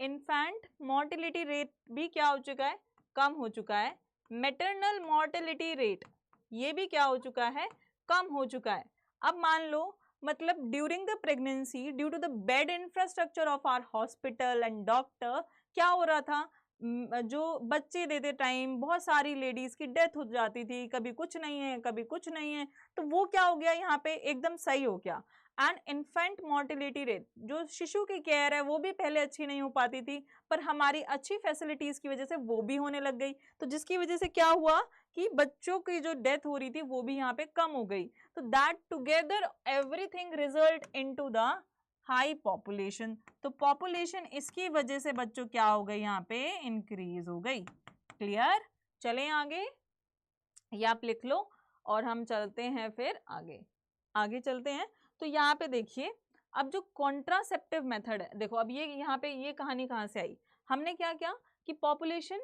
[SPEAKER 1] इन्फेंट मोर्टिलिटी रेट भी क्या हो चुका है, कम हो चुका है। मैटरनल मोर्टिलिटी रेट ये भी क्या हो चुका है, कम हो चुका है। अब मान लो मतलब during the pregnancy due to the bad infrastructure of our hospital and doctor क्या हो रहा था, जो बच्चे देते टाइम बहुत सारी लेडीज की डेथ हो जाती थी, कभी कुछ नहीं है कभी कुछ नहीं है, तो वो क्या हो गया यहाँ पे एकदम सही हो गया। एंड इन्फेंट मोर्टिलिटी रेट, जो शिशु की केयर है वो भी पहले अच्छी नहीं हो पाती थी, पर हमारी अच्छी फैसिलिटीज की वजह से वो भी होने लग गई, तो जिसकी वजह से क्या हुआ कि बच्चों की जो डेथ हो रही थी वो भी यहाँ पे कम हो गई। तो that together everything result into the high population. तो पॉपुलेशन इसकी वजह से बच्चों क्या हो गई, यहाँ पे इंक्रीज हो गई। क्लियर, चलें आगे, ये आप लिख लो और हम चलते हैं फिर आगे। आगे चलते हैं तो यहाँ पे देखिए, अब जो कॉन्ट्रासेप्टिव मेथड है, देखो अब ये यहाँ पे ये कहानी कहाँ से आई, हमने क्या किया कि population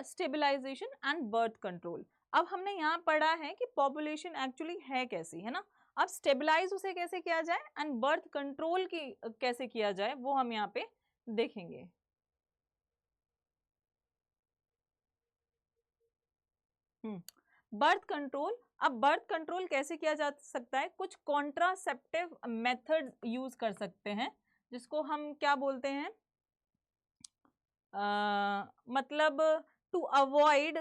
[SPEAKER 1] stabilization and birth control. अब हमने यहाँ पढ़ा है कि पॉपुलेशन एक्चुअली है कैसी, है ना, अब स्टेबलाइज उसे कैसे किया जाए एंड बर्थ कंट्रोल की कैसे किया जाए वो हम यहाँ पे देखेंगे। बर्थ कंट्रोल, अब बर्थ कंट्रोल कैसे किया जा सकता है, कुछ कॉन्ट्रासेप्टिव मेथड यूज कर सकते हैं जिसको हम क्या बोलते हैं, मतलब to avoid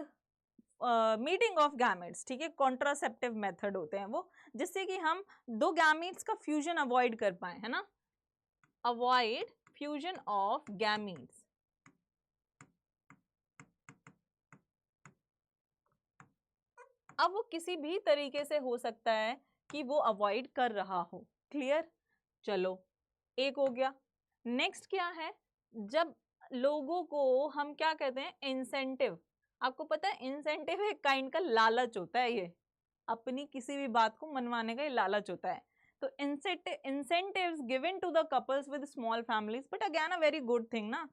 [SPEAKER 1] meeting of gametes, ठीक है, कॉन्ट्रासेप्टिव मेथड होते हैं वो, जिससे कि हम दो गैमेट्स का फ्यूजन अवॉइड कर पाए, है ना, अवॉइड फ्यूजन ऑफ गैमेट्स। अब वो किसी भी तरीके से हो सकता है कि वो अवॉइड कर रहा हो। क्लियर, चलो एक हो गया। नेक्स्ट क्या है, जब लोगों को हम क्या कहते हैं, इंसेंटिव, आपको पता है इंसेंटिव एक काइंड का लालच होता है, ये अपनी किसी भी बात को मनवाने का ये लालच होता है। तो incentives given to the couples with small families, but again a very good thing ना,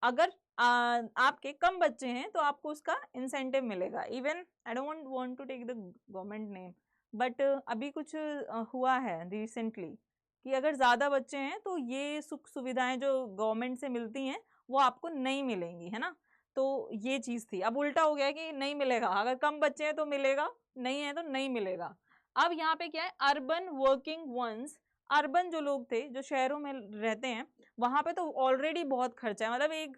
[SPEAKER 1] अगर आपके कम बच्चे हैं तो आपको उसका इंसेंटिव मिलेगा। Even I don't want to take the government name, but अभी कुछ हुआ है रिसेंटली कि अगर ज़्यादा बच्चे हैं तो ये सुख सुविधाएं जो गवर्नमेंट से मिलती हैं वो आपको नहीं मिलेंगी, है ना, तो ये चीज़ थी। अब उल्टा हो गया कि नहीं मिलेगा, अगर कम बच्चे हैं तो मिलेगा, नहीं है तो नहीं मिलेगा। अब यहाँ पे क्या है, अर्बन वर्किंग वंस, अर्बन जो लोग थे जो शहरों में रहते हैं वहां पे तो ऑलरेडी बहुत खर्चा है, मतलब एक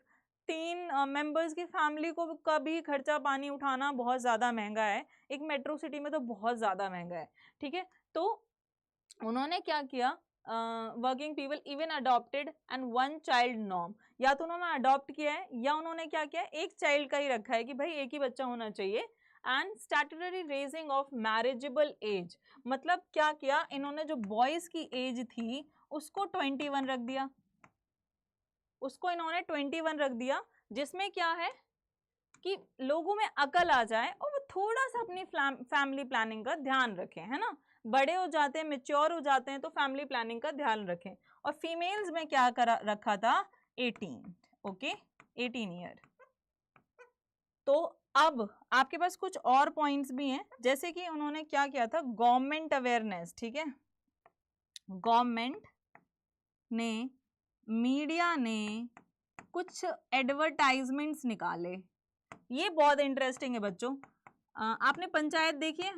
[SPEAKER 1] 3 मेंबर्स की फैमिली को का भी खर्चा पानी उठाना बहुत ज़्यादा महंगा है, एक मेट्रो सिटी में तो बहुत ज़्यादा महंगा है, ठीक है। तो उन्होंने क्या किया, working people even adopted and one child norm, या तो उन्होंने अडॉप्ट किया है या उन्होंने क्या किया, एक चाइल्ड का ही रखा है कि भाई एक ही बच्चा होना चाहिए। And statutory raising of marriageable age, मतलब क्या किया इन्होंने, जो बॉयज की एज थी उसको 21 रख दिया, उसको इन्होंने 21 रख दिया, जिसमें क्या है कि लोगों में अकल आ जाए और वो थोड़ा सा अपनी फैमिली प्लानिंग का ध्यान रखें, है ना, बड़े हो जाते हैं मेच्योर हो जाते हैं तो फैमिली प्लानिंग का ध्यान रखें। और फीमेल्स में क्या करा रखा था, 18, ओके 18 ईयर। तो अब आपके पास कुछ और पॉइंट्स भी हैं, जैसे कि उन्होंने क्या किया था, गवर्नमेंट अवेयरनेस, ठीक है, गवर्नमेंट ने, मीडिया ने कुछ एडवर्टाइजमेंट्स निकाले, ये बहुत इंटरेस्टिंग है बच्चों। आपने पंचायत देखी है,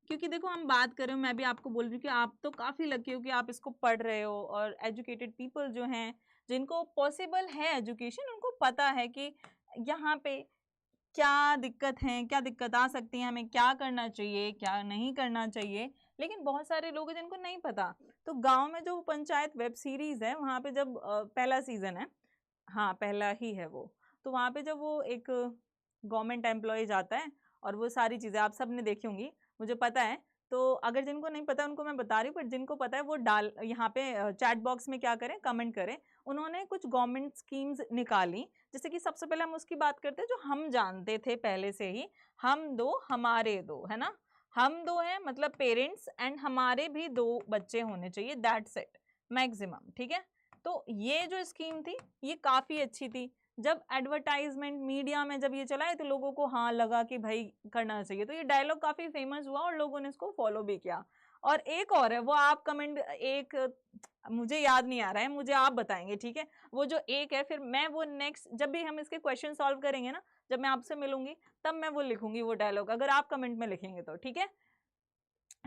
[SPEAKER 1] क्योंकि देखो हम बात कर रहे हो, मैं भी आपको बोल रही हूँ कि आप तो काफी लकी हो कि आप इसको पढ़ रहे हो, और एजुकेटेड पीपल जो हैं जिनको पॉसिबल है एजुकेशन, उनको पता है कि यहाँ पे क्या दिक्कत है, क्या दिक्कत आ सकती है, हमें क्या करना चाहिए क्या नहीं करना चाहिए। लेकिन बहुत सारे लोग हैं जिनको नहीं पता। तो गांव में जो पंचायत वेब सीरीज है वहाँ पे जब पहला सीजन है, हाँ पहला ही है वो, तो वहाँ पे जब वो एक गवर्नमेंट एम्प्लॉय जाता है और वो सारी चीज़ें आप सब ने देखी होंगी, मुझे पता है, तो अगर जिनको नहीं पता उनको मैं बता रही हूँ, बट जिनको पता है वो डाल यहाँ पे चैट बॉक्स में क्या करें, कमेंट करें। उन्होंने कुछ गवर्नमेंट स्कीम्स निकाली, जैसे कि सबसे पहले हम उसकी बात करते हैं जो हम जानते थे पहले से ही, हम दो हमारे दो, है ना, हम दो हैं मतलब पेरेंट्स एंड हमारे भी 2 बच्चे होने चाहिए, दैट्स इट मैक्सिमम, ठीक है। तो ये जो स्कीम थी ये काफ़ी अच्छी थी, जब एडवर्टाइजमेंट मीडिया में जब ये चला है तो लोगों को हाँ लगा कि भाई करना चाहिए, तो ये डायलॉग काफी फेमस हुआ और लोगों ने इसको फॉलो भी किया। और एक और है, वो आप कमेंट, एक मुझे याद नहीं आ रहा है, मुझे आप बताएंगे, ठीक है। वो जो एक है, फिर मैं वो नेक्स्ट जब भी हम इसके क्वेश्चन सॉल्व करेंगे ना, जब मैं आपसे मिलूंगी तब मैं वो लिखूंगी वो डायलॉग, अगर आप कमेंट में लिखेंगे तो, ठीक है।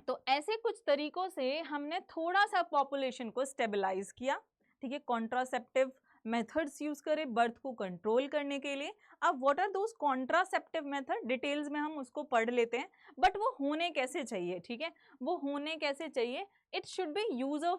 [SPEAKER 1] तो ऐसे कुछ तरीकों से हमने थोड़ा सा पॉपुलेशन को स्टेबलाइज किया, ठीक है। कॉन्ट्रासेप्टिव मेथड्स यूज करें बर्थ को कंट्रोल करने के लिए। अब what are those contraceptive method, details में हम उसको पढ़ लेते हैं, बट वो होने कैसे चाहिए, ठीक है। वो होने कैसे चाहिए, it should be user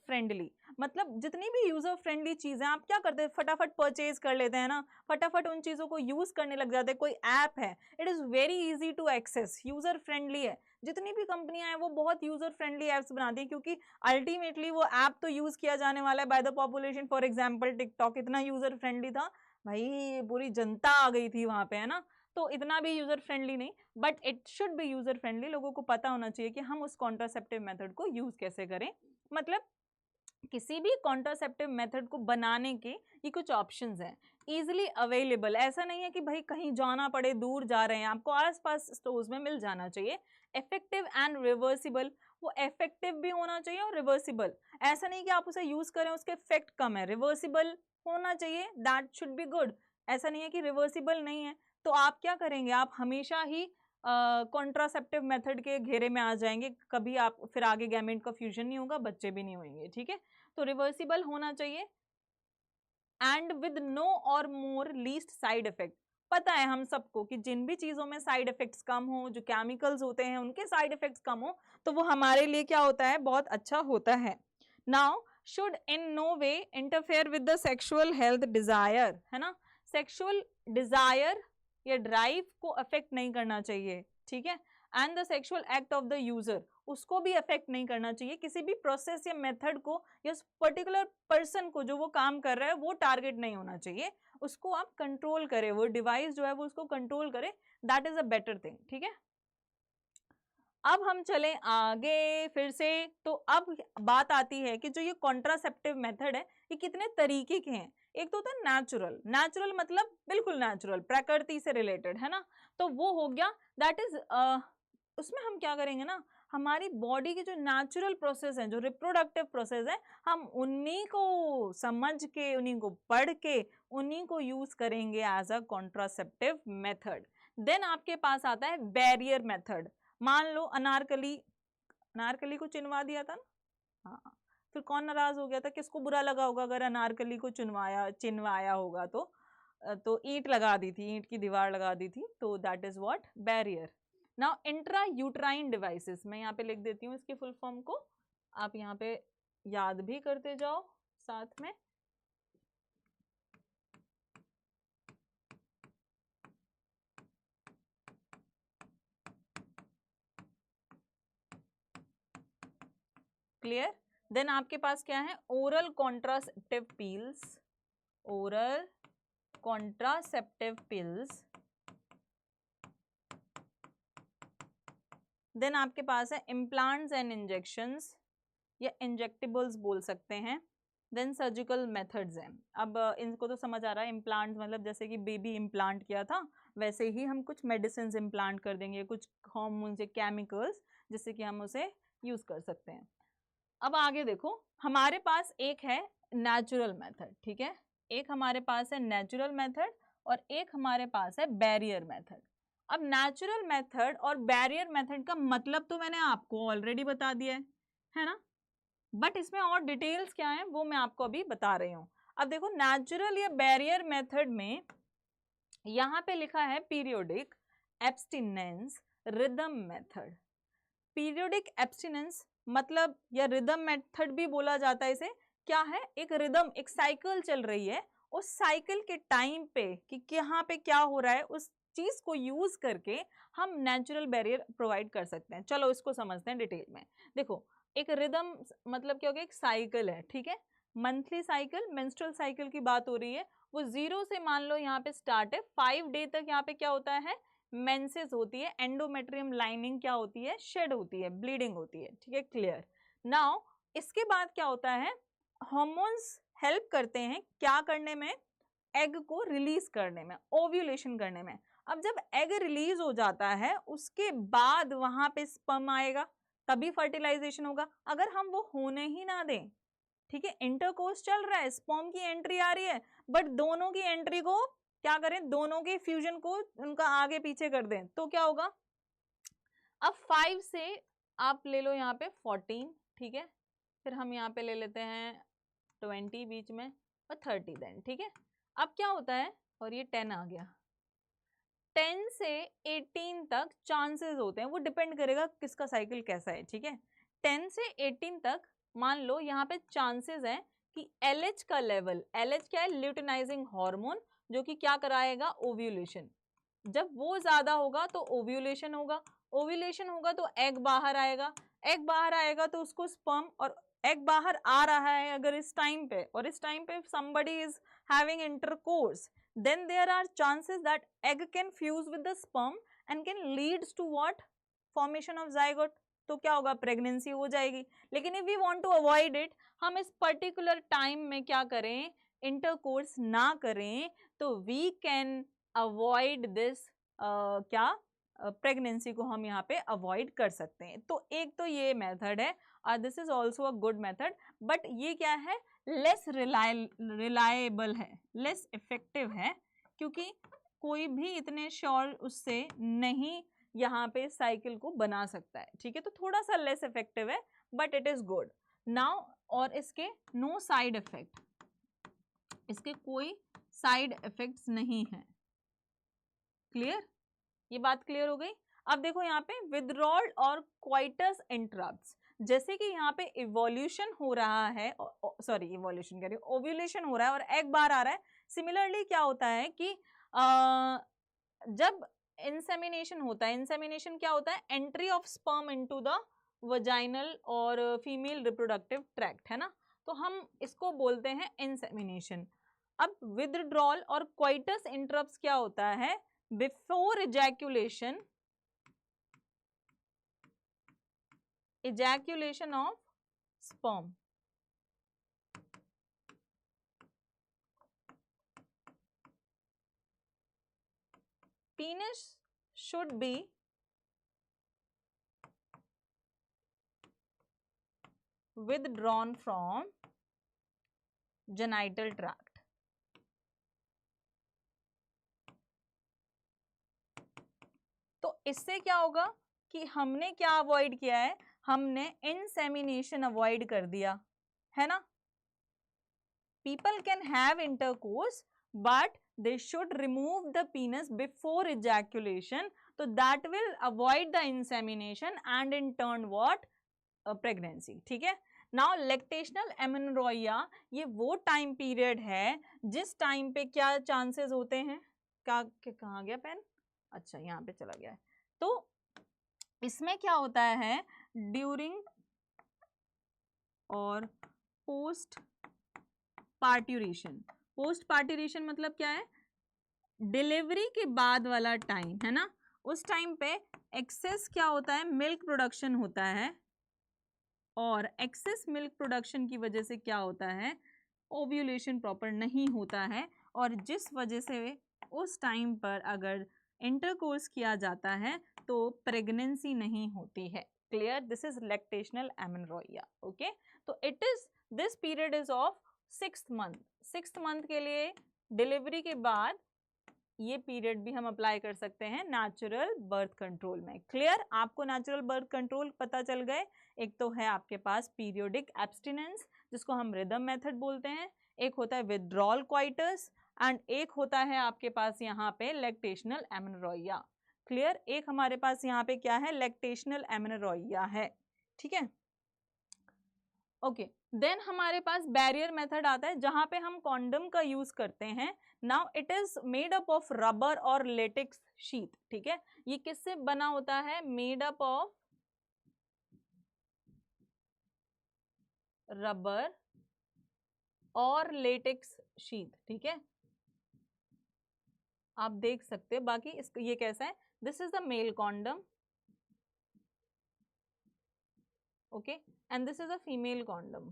[SPEAKER 1] friendly. मतलब जितनी भी यूजर फ्रेंडली चीजें, आप क्या करते हैं, फटाफट परचेज कर लेते हैं ना, फटाफट उन चीजों को यूज करने लग जाते हैं। कोई ऐप है, it is very easy to access, user friendly है। जितनी भी कंपनियां हैं वो बहुत यूजर फ्रेंडली एप्स बनाती हैं, क्योंकि अल्टीमेटली वो ऐप तो यूज किया जाने वाला है by the population. For example TikTok इतना यूजर फ्रेंडली था भाई, पूरी जनता आ गई थी वहां पे, है ना। तो इतना भी यूजर फ्रेंडली नहीं, but it should be user friendly. लोगों को पता होना चाहिए कि हम उस कॉन्ट्रासेप्टिव मेथड को यूज कैसे करें। मतलब किसी भी कॉन्ट्रासेप्टिव मेथड को बनाने के ये कुछ ऑप्शंस हैं, इजीली अवेलेबल। ऐसा नहीं है कि भाई कहीं जाना पड़े, दूर जा रहे हैं, आपको आसपास स्टोर्स में मिल जाना चाहिए। इफेक्टिव एंड रिवर्सिबल, वो इफेक्टिव भी होना चाहिए और रिवर्सिबल। ऐसा नहीं कि आप उसे यूज करें उसके इफेक्ट कम है, रिवर्सिबल होना चाहिए, दैट शुड बी गुड। ऐसा नहीं है कि रिवर्सिबल नहीं है तो आप क्या करेंगे, आप हमेशा ही कॉन्ट्रासेप्टिव मेथड के घेरे में आ जाएंगे, कभी आप फिर आगे गैमेट का फ्यूजन नहीं होगा, बच्चे भी नहीं होंगे, ठीक है। तो रिवर्सिबल होना चाहिए एंड विद नो और मोर लीस्ट साइड इफेक्ट। पता है हम सबको कि जिन भी चीजों में साइड इफेक्ट्स कम हो, जो केमिकल्स होते हैं उनके साइड इफेक्ट्स कम हो, तो वो हमारे लिए क्या होता है, बहुत अच्छा होता है। Now should in no way interfere with the sexual health desire, है ना। सेक्सुअल डिजायर या ड्राइव को अफेक्ट नहीं करना चाहिए, ठीक है। And the sexual act of the user, उसको भी अफेक्ट नहीं करना चाहिए। किसी भी प्रोसेस या मेथड को या पर्टिकुलर पर्सन को जो वो काम कर रहा है वो टारगेट नहीं होना चाहिए, उसको आप कंट्रोल करें, वो डिवाइस जो है वो उसको कंट्रोल करे, that is a better thing, ठीक है। अब हम चलें आगे फिर से। तो अब बात आती है कि जो ये कॉन्ट्रासेप्टिव मेथड है ये कितने तरीके के हैं। एक तो होता है नेचुरल, नेचुरल मतलब बिल्कुल नेचुरल, प्रकृति से रिलेटेड, है ना। तो वो हो गया, दैट इज उसमें हम क्या करेंगे ना, हमारी बॉडी के जो नेचुरल प्रोसेस है, जो रिप्रोडक्टिव प्रोसेस है, हम उन्हीं को समझ के, उन्हीं को पढ़ के, उन्हीं को यूज करेंगे as a contraceptive method. Then आपके पास आता है बैरियर मेथड। मान लो अनारकली, अनारकली को चिनवा दिया था ना, हाँ, फिर कौन नाराज हो गया था, किसको बुरा लगा होगा अगर अनारकली को चिनवाया होगा तो ईंट लगा दी थी, ईंट की दीवार लगा दी थी, तो that is what, barrier. Now intra uterine devices, मैं यहाँ पे लिख देती हूँ इसकी फुल फॉर्म को, आप यहाँ पे याद भी करते जाओ साथ में। क्लियर। देन आपके पास क्या है, oral contraceptive pills, oral contraceptive pills. Then आपके पास है इम्प्लांट्स एंड इंजेक्शंस, या इंजेक्टेबल्स बोल सकते हैं। देन सर्जिकल मेथड्स हैं। अब इनको तो समझ आ रहा है, इम्प्लांट्स मतलब जैसे कि बेबी इम्प्लांट किया था वैसे ही हम कुछ मेडिसिन इम्प्लांट कर देंगे, कुछ हार्मोन्स या केमिकल्स जिससे कि हम उसे यूज कर सकते हैं। अब आगे देखो, हमारे पास एक है नेचुरल मेथड, ठीक है, एक हमारे पास है नेचुरल मेथड और एक हमारे पास है बैरियर मेथड। अब नेचुरल मेथड और बैरियर मेथड का मतलब तो मैंने आपको ऑलरेडी बता दिया है ना, बट इसमें और डिटेल्स क्या है वो मैं आपको अभी बता रही हूँ। अब देखो नेचुरल या बैरियर मेथड में यहाँ पे लिखा है periodic abstinence rhythm method. Periodic abstinence मतलब, या रिदम मेथड भी बोला जाता है इसे, क्या है, एक रिदम, एक साइकिल चल रही है, उस साइकिल के टाइम पे कि यहाँ पे क्या हो रहा है उस चीज को यूज करके हम नेचुरल बैरियर प्रोवाइड कर सकते हैं। चलो इसको समझते हैं डिटेल में। देखो एक रिदम मतलब क्या हो गया, एक साइकिल है, ठीक है, मंथली साइकिल, मेंस्ट्रुअल साइकिल की बात हो रही है। वो 0 से मान लो यहाँ पे स्टार्ट है, 5 डे तक यहाँ पे क्या होता है, मेंसेस होती है, एंडोमेट्रियम लाइनिंग क्या होती है, शेड होती है, ब्लीडिंग होती है, ठीक है, क्लियर। नाउ इसके बाद क्या होता है, हार्मोन्स हेल्प करते हैं क्या करने में, एग को रिलीज करने में, ओव्यूलेशन करने में। अब जब एग रिलीज हो जाता है उसके बाद वहां पे स्पर्म आएगा, तभी फर्टिलाइजेशन होगा। अगर हम वो होने ही ना दें, ठीक है, इंटरकोर्स चल रहा है, स्पर्म की एंट्री आ रही है, बट दोनों की एंट्री को क्या करें, दोनों के फ्यूजन को उनका आगे पीछे कर दें, तो क्या होगा। अब 5 से आप ले लो यहाँ पे 14, ठीक है, फिर हम यहाँ पे ले लेते हैं 20 बीच में और 30 देन, ठीक है। अब क्या होता है, और ये 10 आ गया, 10 से 18 तक चांसेस होते हैं, वो डिपेंड करेगा किसका साइकिल कैसा है, ठीक है। 10 से 18 तक मान लो यहाँ पे चांसेस है कि LH का लेवल, LH क्या है, ल्यूटिनाइजिंग हार्मोन, जो कि क्या कराएगा, ओव्यूलेशन। जब वो ज्यादा होगा तो ओव्यूलेशन होगा, ओव्यूलेशन होगा तो एग बाहर आएगा, एग बाहर आएगा तो उसको स्पर्म, और एग बाहर आ रहा है अगर इस टाइम पे, और इस टाइम पे somebody is having intercourse, then there are chances that egg can fuse with the sperm and can leads to what, formation of zygote, तो क्या होगा, प्रेगनेंसी हो जाएगी। लेकिन if we want to avoid it, हम इस particular time में क्या करें, इंटरकोर्स ना करें, तो we can avoid this क्या, प्रेगनेंसी को हम यहाँ पे अवॉइड कर सकते हैं। तो एक तो ये मेथड है, this is also a good method, but ये क्या है, लेस रिलायबल है, लेस इफेक्टिव है, क्योंकि कोई भी इतने श्योर उससे नहीं यहाँ पे साइकिल को बना सकता है, ठीक है। तो थोड़ा सा लेस इफेक्टिव है, but it is good now. और इसके नो साइड इफेक्ट, इसके कोई साइड इफेक्ट्स नहीं है। क्लियर, ये बात क्लियर हो गई। अब देखो यहाँ पे विथड्रॉल और क्वाइटस इंटरप्ट्स, जैसे कि यहाँ पे इवोल्यूशन हो रहा है, सॉरी इवोल्यूशन कह रही हूँ, ओव्यूलेशन हो रहा है और एग बाहर आ रहा है। सिमिलरली क्या होता है कि जब इंसेमिनेशन होता है, इंसेमिनेशन क्या होता है, entry of sperm into the vaginal और फीमेल रिप्रोडक्टिव ट्रैक्ट, है ना, तो हम इसको बोलते हैं इंसेमिनेशन। अब विथड्रॉल और क्वाइटस इंटरप्ट्स क्या होता है, before ejaculation, ejaculation of sperm, penis should be withdrawn from genital tract। तो इससे क्या होगा कि हमने क्या अवॉइड किया है, हमने इंसेमिनेशन अवॉइड कर दिया, है ना। People can have intercourse but they should remove the penis before ejaculation, so that will avoid the insemination and in turn what, pregnancy, ठीक है। नाउ लैक्टेशनल एमेनोरेया, ये वो टाइम पीरियड है जिस टाइम पे क्या चांसेस होते हैं, कहाँ गया पेन, अच्छा यहाँ पे चला गया है। तो इसमें क्या होता है, ड्यूरिंग और पोस्ट पार्ट्यूरेशन, पोस्ट पार्ट्यूरेशन मतलब क्या है, डिलीवरी के बाद वाला टाइम, है ना, उस टाइम पे एक्सेस क्या होता है, मिल्क प्रोडक्शन होता है, और एक्सेस मिल्क प्रोडक्शन की वजह से क्या होता है, ओव्यूलेशन प्रॉपर नहीं होता है, और जिस वजह से उस टाइम पर अगर इंटरकोर्स किया जाता है तो प्रेगनेंसी नहीं होती है। Clear, this is lactational amenorrhoea, okay. तो it is, this period is of 6th month, 6th month के लिए डिलीवरी के बाद ये पीरियड भी हम अप्लाई कर सकते हैं नेचुरल बर्थ कंट्रोल में। क्लियर, आपको नेचुरल बर्थ कंट्रोल पता चल गए। एक तो है आपके पास पीरियोडिक एब्स्टिनेंस, जिसको हम रिदम मेथड बोलते हैं, एक होता है विथड्रॉल क्वाइटस, एंड एक होता है आपके पास यहाँ पे लैक्टेशनल एमेनोरेया। क्लियर, एक हमारे पास यहाँ पे क्या है, लैक्टेशनल एमेनोरेया है, ठीक है। ओके, देन हमारे पास बैरियर मेथड आता है जहां पे हम कॉन्डम का यूज करते हैं। Now it is made up of rubber और लेटेक्स शीट, ठीक है। ये किससे बना होता है, मेड अप ऑफ रबर और लेटेक्स शीट, ठीक है। आप देख सकते हैं, बाकी इसको ये कैसा है, this is the male condom, okay, and this is a female condom,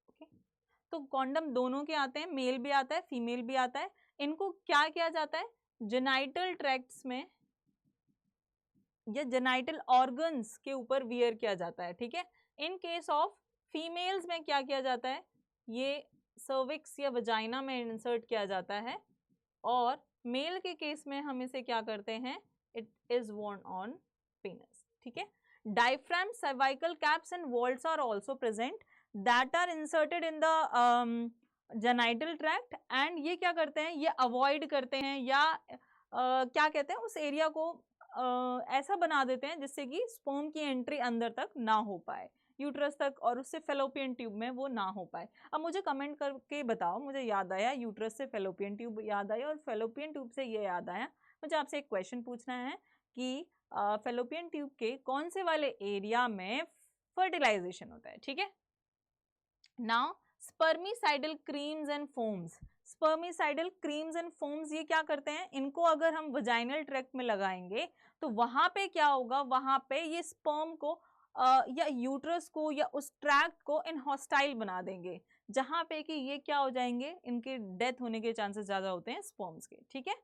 [SPEAKER 1] okay. तो कॉन्डम दोनों के आते हैं, मेल भी आता है फीमेल भी आता है। इनको क्या किया जाता है, जेनाइटल ट्रैक्ट्स में या जेनाइटल ऑर्गन्स के ऊपर वियर किया जाता है, ठीक है। इन केस ऑफ फीमेल्स में क्या किया जाता है, ये सर्विक्स या वजाइना में इंसर्ट किया जाता है, और मेल के केस में हम इसे क्या करते हैं, it is worn on penis, ठीक है। Diaphragm, cervical caps and vaults are also present that are inserted in the genital tract, and ये क्या करते हैं, ये अवॉइड करते हैं या क्या कहते हैं, उस एरिया को ऐसा बना देते हैं जिससे कि स्पर्म की एंट्री अंदर तक ना हो पाए, यूट्रस तक, और उससे फेलोपियन ट्यूब में वो ना हो पाए। अब मुझे कमेंट करके बताओ, मुझे याद आया यूट्रस से फेलोपियन ट्यूब याद आया, और फेलोपियन ट्यूब से ये याद आया, मुझे आपसे एक क्वेश्चन पूछना है कि फेलोपियन ट्यूब के कौन से वाले एरिया में फर्टिलाइजेशन होता है, ठीक है। Now spermicidal creams and foams, spermicidal creams and foams ये क्या करते हैं, इनको अगर हम वजाइनल ट्रैक्ट में लगाएंगे तो वहां पे क्या होगा, वहां पे ये स्पर्म को या यूट्रस को या उस ट्रैक्ट को इनहॉस्टाइल बना देंगे, जहां पे कि ये क्या हो जाएंगे, इनके डेथ होने के चांसेस ज्यादा होते हैं स्पर्म्स के, ठीक है।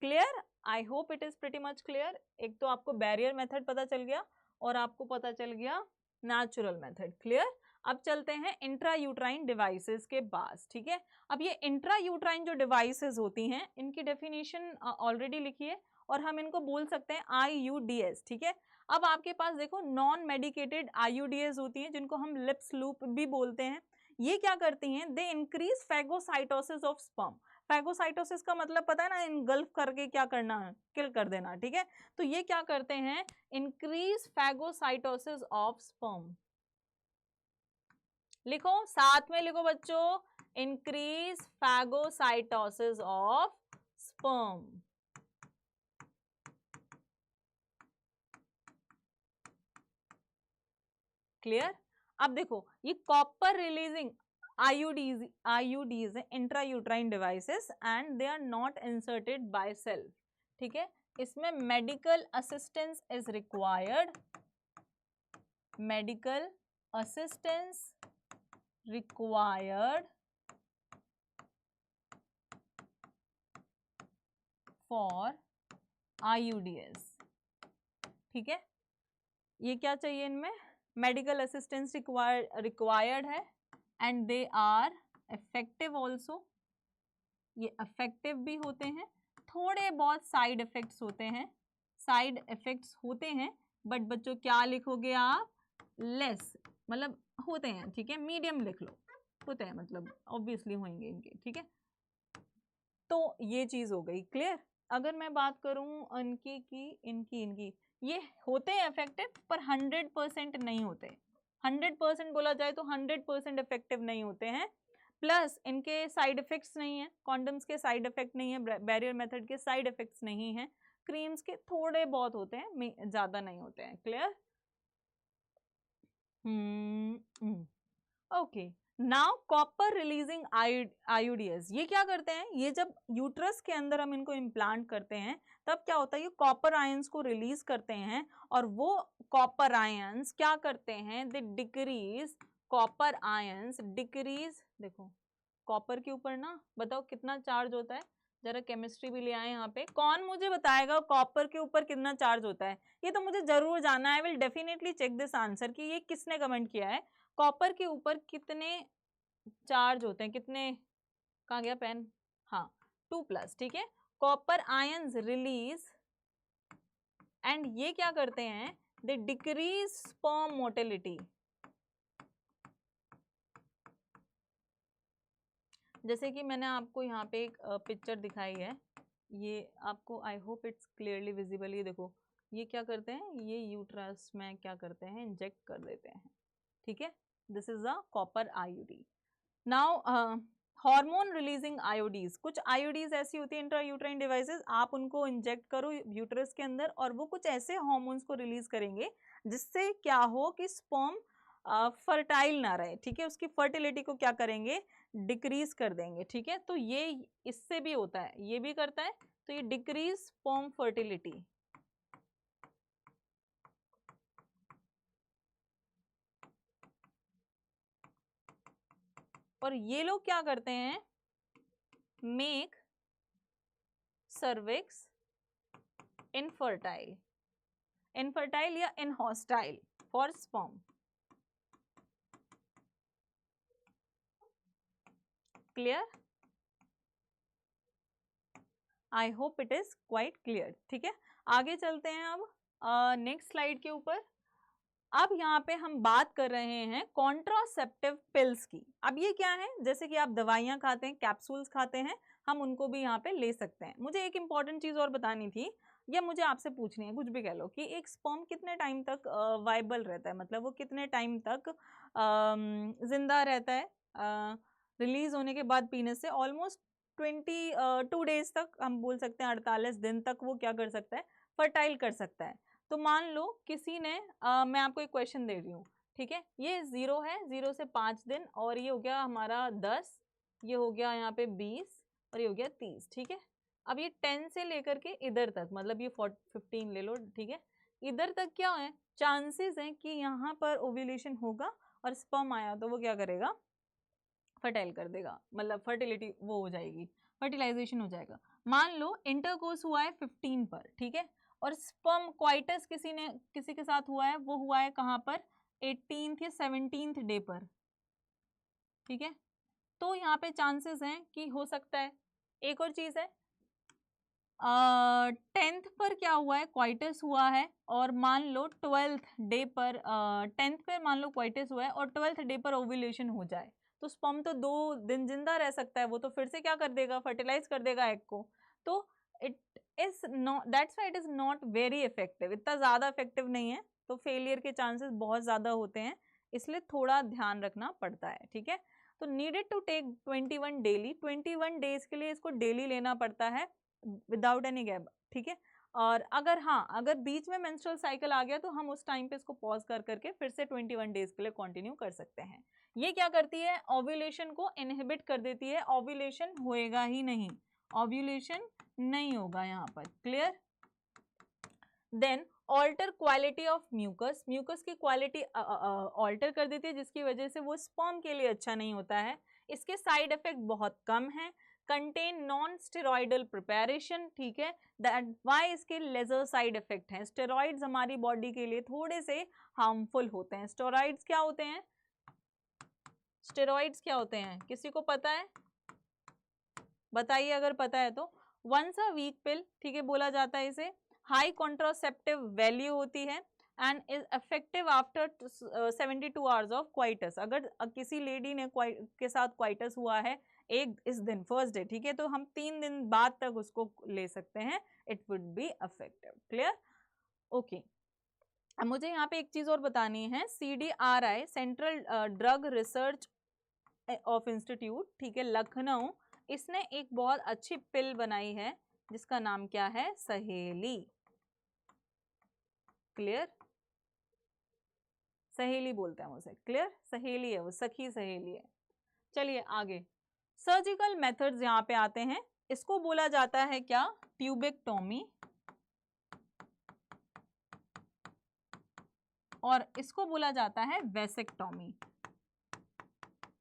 [SPEAKER 1] Clear, I hope it is pretty much clear. एक तो आपको बैरियर मेथड पता चल गया और आपको पता चल गया नेचुरल मेथड, क्लियर। अब चलते हैं इंट्रा यूट्राइन डिवाइसेस के पास, ठीक है। अब ये इंट्रा यूट्राइन जो डिवाइसेस होती हैं, इनकी डेफिनेशन ऑलरेडी लिखी है, और हम इनको बोल सकते हैं IUDs, ठीक है। अब आपके पास देखो नॉन मेडिकेटेड IUDs होती हैं, जिनको हम लिप्स लूप भी बोलते हैं। ये क्या करती हैं, they increase phagocytosis of sperm. Phagocytosis का मतलब पता है ना, इनगल्फ करके क्या करना है, किल कर देना, ठीक है। तो ये क्या करते हैं, इंक्रीज फैगोसाइटोसिस ऑफ स्पर्म। लिखो, साथ में लिखो बच्चों, increase phagocytosis of sperm. Clear. अब देखो, ये copper releasing IUDs intrauterine devices, and they are not inserted by self, ठीक है। इसमें medical assistance is required, medical assistance required for IUDs, ठीक है। ये क्या चाहिए, इनमें मेडिकल असिस्टेंस रिक्वायर्ड है, and they are effective also, ये इफेक्टिव भी होते हैं। थोड़े बहुत साइड इफेक्ट्स होते हैं, साइड इफेक्ट्स होते हैं, बट बच्चों क्या लिखोगे आप, लेस, मतलब होते हैं, ठीक है, मीडियम लिख लो, होते हैं मतलब ऑब्वियसली होंगे इनके, ठीक है। तो ये चीज हो गई, क्लियर। अगर मैं बात करूं इनकी की, इनकी ये होते हैं इफेक्टिव, पर 100% नहीं होते। 100% बोला जाए तो 100% इफेक्टिव नहीं होते हैं। प्लस इनके साइड इफेक्ट्स नहीं है, कॉन्डम्स के साइड इफेक्ट नहीं है, बैरियर मेथड के साइड इफेक्ट्स नहीं है, क्रीम्स के थोड़े बहुत होते हैं, ज्यादा नहीं होते हैं, clear. Okay, now copper releasing IUDs ये क्या करते हैं, ये जब यूट्रस के अंदर हम इनको इम्प्लांट करते हैं तब क्या होता है, ये कॉपर आयंस को रिलीज करते हैं, और वो कॉपर आयंस क्या करते हैं, they decrease, copper ions decrease. देखो कॉपर के ऊपर ना, बताओ कितना चार्ज होता है, जरा केमिस्ट्री भी ले आए यहाँ पे, कौन मुझे बताएगा कॉपर के ऊपर कितना चार्ज होता है, ये तो मुझे जरूर जानना है। I will definitely check this answer कि ये किसने कमेंट किया है, कॉपर के ऊपर कितने चार्ज होते हैं, कितने, कहाँ गया पेन, हाँ 2+, ठीक है। कॉपर आयंस रिलीज, एंड ये क्या करते हैं, दे डिक्रीज स्पर्म मोटिलिटी। जैसे कि मैंने आपको यहाँ पे एक पिक्चर दिखाई है, ये आपको I hope it's clearly visible. ये देखो, ये क्या करते हैं, ये यूट्रस में क्या करते हैं, इंजेक्ट कर देते हैं, ठीक है। This is a copper IUD। Now hormone releasing IUDs, कुछ IUDs ऐसी होती है इंट्रायूट्राइन डिवाइसेस, आप उनको इंजेक्ट करो यूट्रस के अंदर, और वो कुछ ऐसे हार्मोन्स को रिलीज करेंगे जिससे क्या हो कि स्पर्म फर्टाइल ना रहे, ठीक है, उसकी फर्टिलिटी को क्या करेंगे, डिक्रीज कर देंगे, ठीक है। तो ये इससे भी होता है, ये भी करता है, तो ये डिक्रीज स्पर्म फर्टिलिटी। और ये लोग क्या करते हैं, मेक सर्विक्स इनफर्टाइल, इनफर्टाइल या in hostile for sperm. Clear? I hope it is quite clear. ठीक है, आगे चलते हैं अब नेक्स्ट स्लाइड के ऊपर। अब यहाँ पे हम बात कर रहे हैं कॉन्ट्रासेप्टिव पिल्स की। अब ये क्या है, जैसे कि आप दवाइयाँ खाते हैं, कैप्सूल्स खाते हैं, हम उनको भी यहाँ पे ले सकते हैं। मुझे एक इंपॉर्टेंट चीज़ और बतानी थी, या मुझे आपसे पूछनी है, कुछ भी कह लो, कि एक स्पर्म कितने टाइम तक वाइबल रहता है, मतलब वो कितने टाइम तक जिंदा रहता है रिलीज होने के बाद पीने से? ऑलमोस्ट 22 डेज तक, हम बोल सकते हैं 48 दिन तक वो क्या कर सकता है, फर्टाइल कर सकता है। तो मान लो किसी ने मैं आपको एक क्वेश्चन दे रही हूँ, ठीक है, ये 0 है, 0 से 5 दिन, और ये हो गया हमारा 10, ये हो गया यहाँ पे 20, और ये हो गया 30। ठीक है, अब ये 10 से लेकर के इधर तक, मतलब ये 15 ले लो, ठीक है, इधर तक क्या है, चांसेस हैं कि यहाँ पर ओव्यूलेशन होगा और स्पर्म आया तो वो क्या करेगा, फर्टाइल कर देगा, मतलब फर्टिलिटी वो हो जाएगी, फर्टिलाइजेशन हो जाएगा। मान लो इंटरकोर्स हुआ है 15 पर, ठीक है, और स्पर्म क्वाइटस किसी के साथ हुआ है, वो हुआ है कहाँ पर, 18th या 17th डे पर। ठीक है, तो यहाँ पे चांसेस हैं कि हो सकता है। एक और चीज है, 10th पर क्या हुआ है, क्वाइटस हुआ है, और मान लो 12th डे पर, 10th पे मान लो क्वाइटस हुआ है और 12th डे पर ओव्यूलेशन हो जाए, तो स्पर्म तो 2 दिन जिंदा रह सकता है, वो तो फिर से क्या कर देगा, फर्टिलाइज कर देगा एग को। तो it is not, that's why it is not very effective, इतना ज्यादा इफेक्टिव नहीं है, तो फेलियर के चांसेस बहुत ज्यादा होते हैं, इसलिए थोड़ा ध्यान रखना पड़ता है। ठीक है, तो needed to take 21 daily, 21 days के लिए इसको डेली लेना पड़ता है विदाउट एनी गैप। ठीक है, और अगर बीच में मेंस्ट्रुअल साइकिल आ गया तो हम उस टाइम पे इसको पॉज कर करके फिर से 21 डेज के लिए कंटिन्यू कर सकते हैं। ये क्या करती है, ओव्यूलेशन को इनहिबिट कर देती है, ओव्यूलेशन होएगा ही नहीं, ओव्यूलेशन नहीं होगा यहाँ पर। Clear? Then alter quality of mucus, mucus की क्वालिटी ऑल्टर कर देती है, जिसकी वजह से वो स्पर्म के लिए अच्छा नहीं होता है। इसके साइड इफेक्ट बहुत कम है, कंटेन नॉन स्टेरॉइडल प्रिपरेशन। ठीक है, दैट वाई इसके लेजर साइड इफेक्ट हैं। स्टेरॉइड्स हमारी बॉडी के लिए थोड़े से हार्मफुल होते हैं। स्टेरॉइड्स क्या होते हैं, स्टेरॉइड्स क्या होते हैं, किसी को पता है, बताइए अगर पता है तो। वंस अ वीक पिल, ठीक है, बोला जाता है इसे, हाई कॉन्ट्रासेप्टिव वैल्यू होती है and is effective after 72 hours of coitus. अगर किसी लेडी ने के साथ क्वाइटस हुआ है एक इस दिन फर्स्ट डे, ठीक है, तो हम 3 दिन बाद तक उसको ले सकते हैं, it would be effective. Clear? Okay, अब मुझे यहाँ पे एक चीज और बतानी है, CDRI central drug research of institute, ठीक है, लखनऊ, इसने एक बहुत अच्छी पिल बनाई है जिसका नाम क्या है, सहेली। क्लियर? सहेली बोलते हैं उसे। क्लियर? सहेली है वो, सखी सहेली है। चलिए आगे, सर्जिकल मेथड्स यहाँ पे आते हैं। इसको बोला जाता है क्या, ट्यूबेक्टोमी, और इसको बोला जाता है वेसेक्टोमी।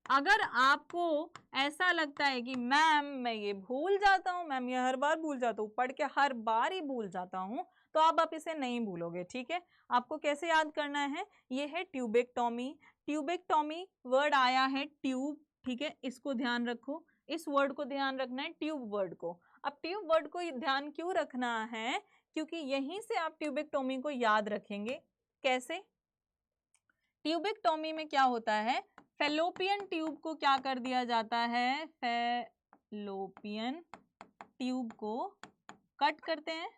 [SPEAKER 1] अगर आपको ऐसा लगता है कि मैम मैं ये भूल जाता हूँ, मैम ये हर बार भूल जाता हूँ, पढ़ के हर बार ही भूल जाता हूँ, तो आप इसे नहीं भूलोगे। ठीक है, आपको कैसे याद करना है, ये है ट्यूबेक्टोमी। ट्यूबेक्टोमी वर्ड आया है ट्यूब, ठीक है, इसको ध्यान रखो, इस वर्ड को ध्यान रखना है, ट्यूब वर्ड को। अब ट्यूब वर्ड को ध्यान क्यों रखना है, क्योंकि यहीं से आप ट्यूबेक्टोमी को याद रखेंगे। कैसे? ट्यूबेक्टोमी में क्या होता है, फैलोपियन ट्यूब को क्या कर दिया जाता है, फैलोपियन ट्यूब को कट करते हैं।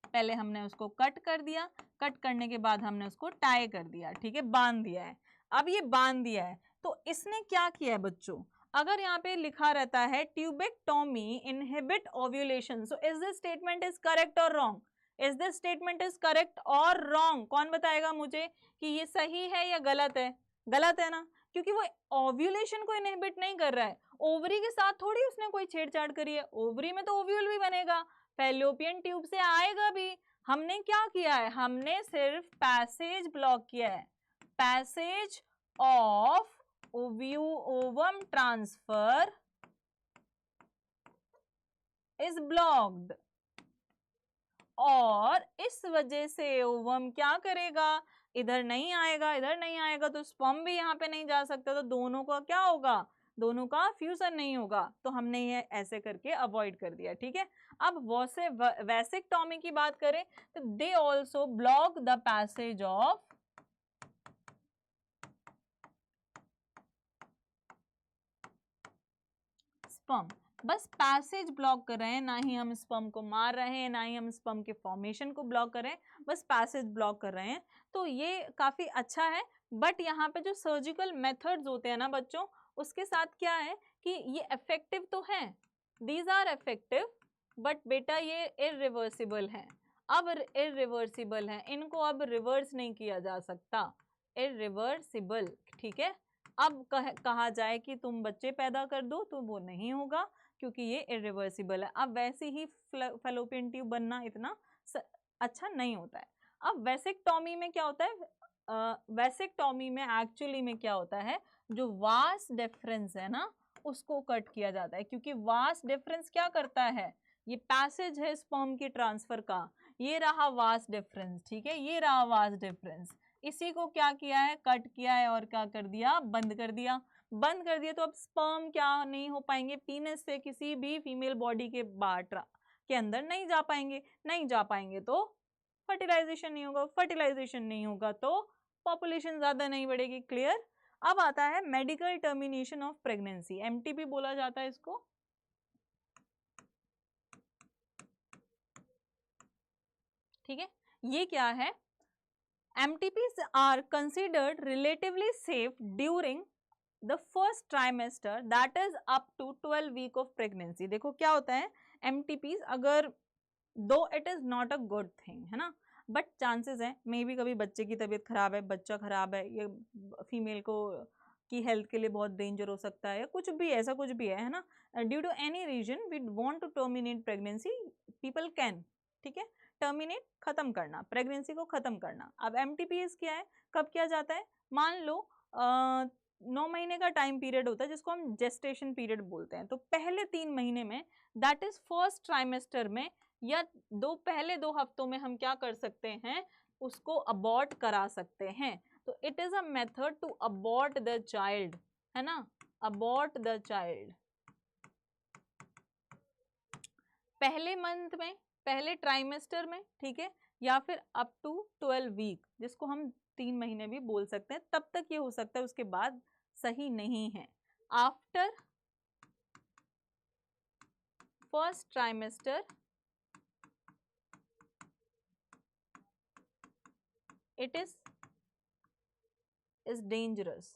[SPEAKER 1] पहले हमने उसको कट कर दिया, कट करने के बाद हमने उसको टाई कर दिया, ठीक है, बांध दिया है। अब ये बांध दिया है तो इसने क्या किया है बच्चों, अगर यहाँ पे लिखा रहता है tubectomy inhibit ovulation, so is this statement is correct और wrong, is this statement is correct और रॉन्ग? कौन बताएगा मुझे कि ये सही है या गलत है? गलत है ना, क्योंकि वो ओव्यूलेशन को इनहिबिट नहीं कर रहा है, ओवरी के साथ थोड़ी उसने कोई छेड़छाड़ करी है, ओवरी में तो ओव्यूल भी बनेगा, फैलोपियन ट्यूब से आएगा भी। हमने क्या किया है, हमने सिर्फ पैसेज ब्लॉक किया है, passage of ovum transfer is blocked, और इस वजह से ओवम क्या करेगा, इधर नहीं आएगा, इधर नहीं आएगा, तो स्पर्म भी यहाँ पे नहीं जा सकता, तो दोनों का क्या होगा, दोनों का फ्यूजन नहीं होगा। तो हमने ये ऐसे करके अवॉइड कर दिया, ठीक है। अब वैसेक्टॉमी की बात करें तो they also block the passage of sperm. बस पैसेज ब्लॉक कर रहे हैं, ना ही हम स्पर्म को मार रहे हैं, ना ही हम स्पर्म के फॉर्मेशन को ब्लॉक कर रहे हैं, बस पैसेज ब्लॉक कर रहे हैं। तो ये काफी अच्छा है। बट यहाँ पे जो सर्जिकल मेथड्स होते हैं ना बच्चों, उसके साथ क्या है कि ये इफेक्टिव तो है, दीज आर इफेक्टिव, बट बेटा ये इरिवर्सिबल है। अब इरिवर्सिबल है, इनको अब रिवर्स नहीं किया जा सकता, इरिवर्सिबल, ठीक है। अब कहा जाए कि तुम बच्चे पैदा कर दो तो वो नहीं होगा, क्योंकि ये इरिवर्सिबल है। अब वैसे ही फैलोपियन ट्यूब बनना इतना अच्छा नहीं होता है। अब वैसेक्टॉमी में क्या होता है, वैसेक्टॉमी में एक्चुअली में क्या होता है, जो वास डिफरेंस है ना उसको कट किया जाता है, क्योंकि वास डिफरेंस क्या करता है, ये पैसेज है स्पर्म की ट्रांसफर का, ये रहा वास डिफरेंस, ठीक है, ये रहा वास डिफरेंस, इसी को क्या किया है, कट किया है और क्या कर दिया, बंद कर दिया। बंद कर दिया तो अब स्पर्म क्या नहीं हो पाएंगे, पीनस से किसी भी फीमेल बॉडी के बाहर के अंदर नहीं जा पाएंगे, नहीं जा पाएंगे तो फर्टिलाइजेशन नहीं होगा, फर्टिलाइजेशन नहीं होगा तो पॉपुलेशन ज्यादा नहीं बढ़ेगी। क्लियर। अब आता है medical termination of pregnancy, MTP बोला जाता है इसको। ठीक है, ये क्या है, MTPs are considered relatively safe during the first trimester, that is up to 12 week of pregnancy। देखो क्या होता है MTPs, अगर दो it is not a good thing है ना, बट चांसेस है मे बी कभी बच्चे की तबीयत खराब है, बच्चा खराब है, ये फीमेल को की हेल्थ के लिए बहुत डेंजर हो सकता है, कुछ भी ऐसा कुछ भी है ना, due to any reason we want to terminate pregnancy, people can, ठीक है, टर्मिनेट, खत्म करना, प्रेगनेंसी को खत्म करना। अब MTPS क्या है, कब किया जाता है, मान लो 9 महीने का टाइम पीरियड होता है जिसको हम जेस्टेशन पीरियड बोलते हैं, तो पहले 3 महीने में, दैट इज फर्स्ट ट्राइमेस्टर में, या पहले 2 हफ्तों में हम क्या कर सकते हैं, उसको अबॉर्ट करा सकते हैं। तो it is a method to abort the child, है ना, अबॉर्ट द चाइल्ड। पहले मंथ में, पहले ट्राइमेस्टर में, ठीक है, या फिर अप टू 12 वीक, जिसको हम 3 महीने भी बोल सकते हैं, तब तक ये हो सकता है, उसके बाद सही नहीं है। After first trimester it is dangerous.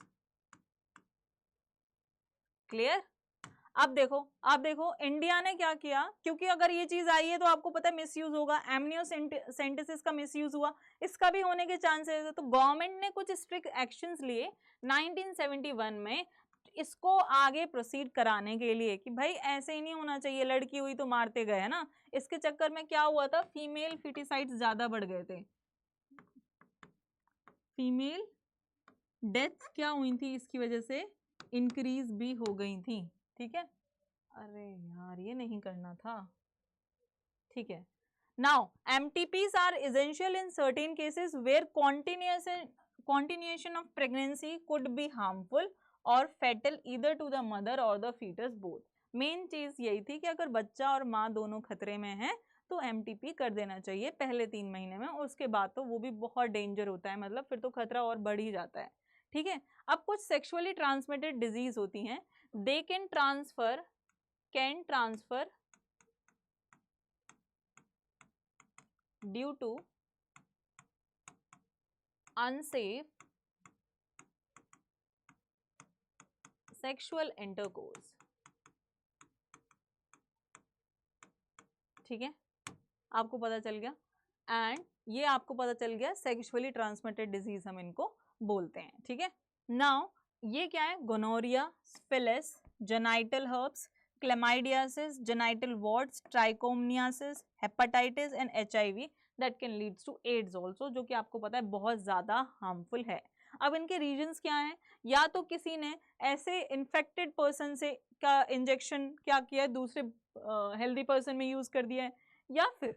[SPEAKER 1] Clear. अब देखो इंडिया ने क्या किया, क्योंकि अगर ये चीज आई है तो आपको पता है मिसयूज होगा, एमनियोसेंटेसिस का मिसयूज हुआ, इसका भी होने के चांसेस है, तो गवर्नमेंट ने कुछ स्ट्रिक्ट एक्शंस लिए 1971 में इसको आगे प्रोसीड कराने के लिए, कि भाई ऐसे ही नहीं होना चाहिए, लड़की हुई तो मारते गए, है ना। इसके चक्कर में क्या हुआ था, फीमेल फिटिसाइड्स ज्यादा बढ़ गए थे, फीमेल डेथ क्या हुई थी, इसकी वजह से इंक्रीज भी हो गई थी, ठीक है। अरे यार ये नहीं करना था, ठीक है। Now MTPs are essential in certain cases where continuation of pregnancy could be harmful or fatal either to the mother or the fetus both। Main चीज यही थी कि अगर बच्चा और माँ दोनों खतरे में है तो MTP कर देना चाहिए पहले 3 महीने में, उसके बाद तो वो भी बहुत डेंजर होता है, मतलब फिर तो खतरा और बढ़ ही जाता है, ठीक है। अब कुछ सेक्सुअली ट्रांसमिटेड डिजीज होती हैं, they can transfer due to unsafe sexual intercourse, ठीक है, आपको पता चल गया। एंड ये आपको पता चल गया सेक्सुअली ट्रांसमिटेड डिजीज हम इनको बोलते हैं, ठीक है। नाउ ये क्या है, gonorrhoea, syphilis, genital herpes, chlamydiasis, genital warts, trichomoniasis, hepatitis and HIV। That can leads to AIDS also, जो कि आपको पता है बहुत ज़्यादा हार्मफुल है। अब इनके रीजंस क्या हैं? या तो किसी ने ऐसे इन्फेक्टेड पर्सन से का इंजेक्शन क्या किया है, दूसरे हेल्दी पर्सन में यूज कर दिया है, या फिर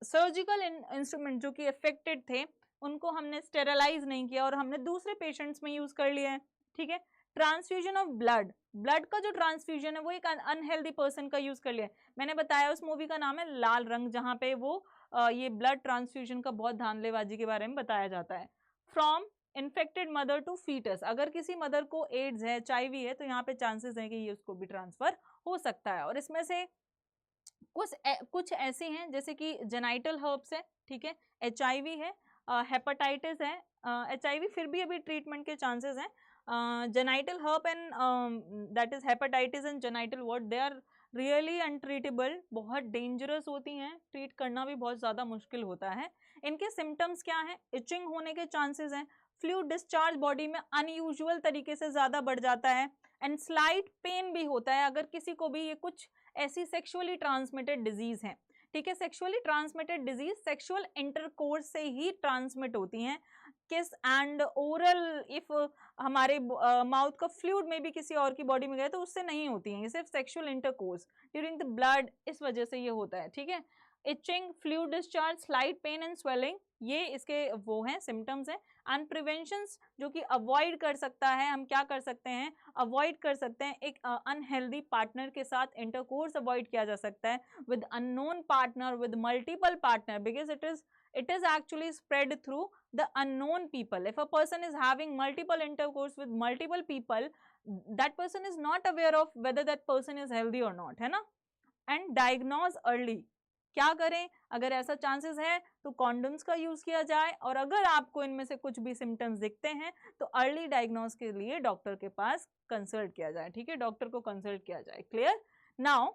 [SPEAKER 1] सर्जिकल इंस्ट्रूमेंट जो कि अफेक्टेड थे उनको हमने स्टेरलाइज नहीं किया और हमने दूसरे पेशेंट्स में यूज कर लिया है। ठीक है, ट्रांसफ्यूजन ऑफ ब्लड, ब्लड का जो ट्रांसफ्यूजन है वो एक अनहेल्दी पर्सन का यूज कर लिया है। मैंने बताया उस मूवी का नाम है लाल रंग, जहां पे वो ये ब्लड ट्रांसफ्यूजन का बहुत धांधलेबाजी के बारे में बताया जाता है। From infected mother to foetus, अगर किसी मदर को एड्स है, HIV है, तो यहाँ पे चांसेस है कि ये उसको भी ट्रांसफर हो सकता है। और इसमें से कुछ ऐसे हैं जैसे कि जेनाइटल हर्ब्स है, ठीक है, HIV है, हेपेटाइटिस है, HIV फिर भी अभी ट्रीटमेंट के चांसेस हैं, genital herpes and that is hepatitis and genital wart, they are really untreatable, बहुत डेंजरस होती हैं, ट्रीट करना भी बहुत ज़्यादा मुश्किल होता है। इनके सिम्टम्स क्या हैं? इचिंग होने के चांसेस हैं, फ्लूइड डिस्चार्ज बॉडी में अनयूजुअल तरीके से ज़्यादा बढ़ जाता है, एंड स्लाइट पेन भी होता है अगर किसी को भी ये कुछ ऐसी सेक्सुअली ट्रांसमिटेड डिजीज है। ठीक है, sexually transmitted disease sexual intercourse से ही ट्रांसमिट होती हैं। किस एंड ओरल, इफ हमारे माउथ का फ्लूइड में भी किसी और की बॉडी में गया तो उससे नहीं होती हैं, ये सिर्फ sexual intercourse during the blood, इस वजह से ये होता है। ठीक है, itching, fluid discharge, slight pain and swelling, ये इसके वो हैं सिम्टम्स हैं। एंड प्रिवेंशंस जो कि अवॉइड कर सकता है, हम क्या कर सकते हैं? अवॉइड कर सकते हैं, एक अनहेल्दी पार्टनर के साथ इंटरकोर्स अवॉइड किया जा सकता है with unknown partner, with multiple partner, because it is actually spread through the unknown people. If a person is having multiple intercourse with multiple people, that person is not aware of whether that person is healthy or not, है ना? And diagnose early, क्या करें अगर ऐसा chances है तो condoms का use किया जाए, और अगर आपको इनमें से कुछ भी सिम्टम्स दिखते हैं तो अर्ली डायग्नोस के लिए डॉक्टर के पास कंसल्ट किया जाए। ठीक है, डॉक्टर को कंसल्ट किया जाए। क्लियर? नाउ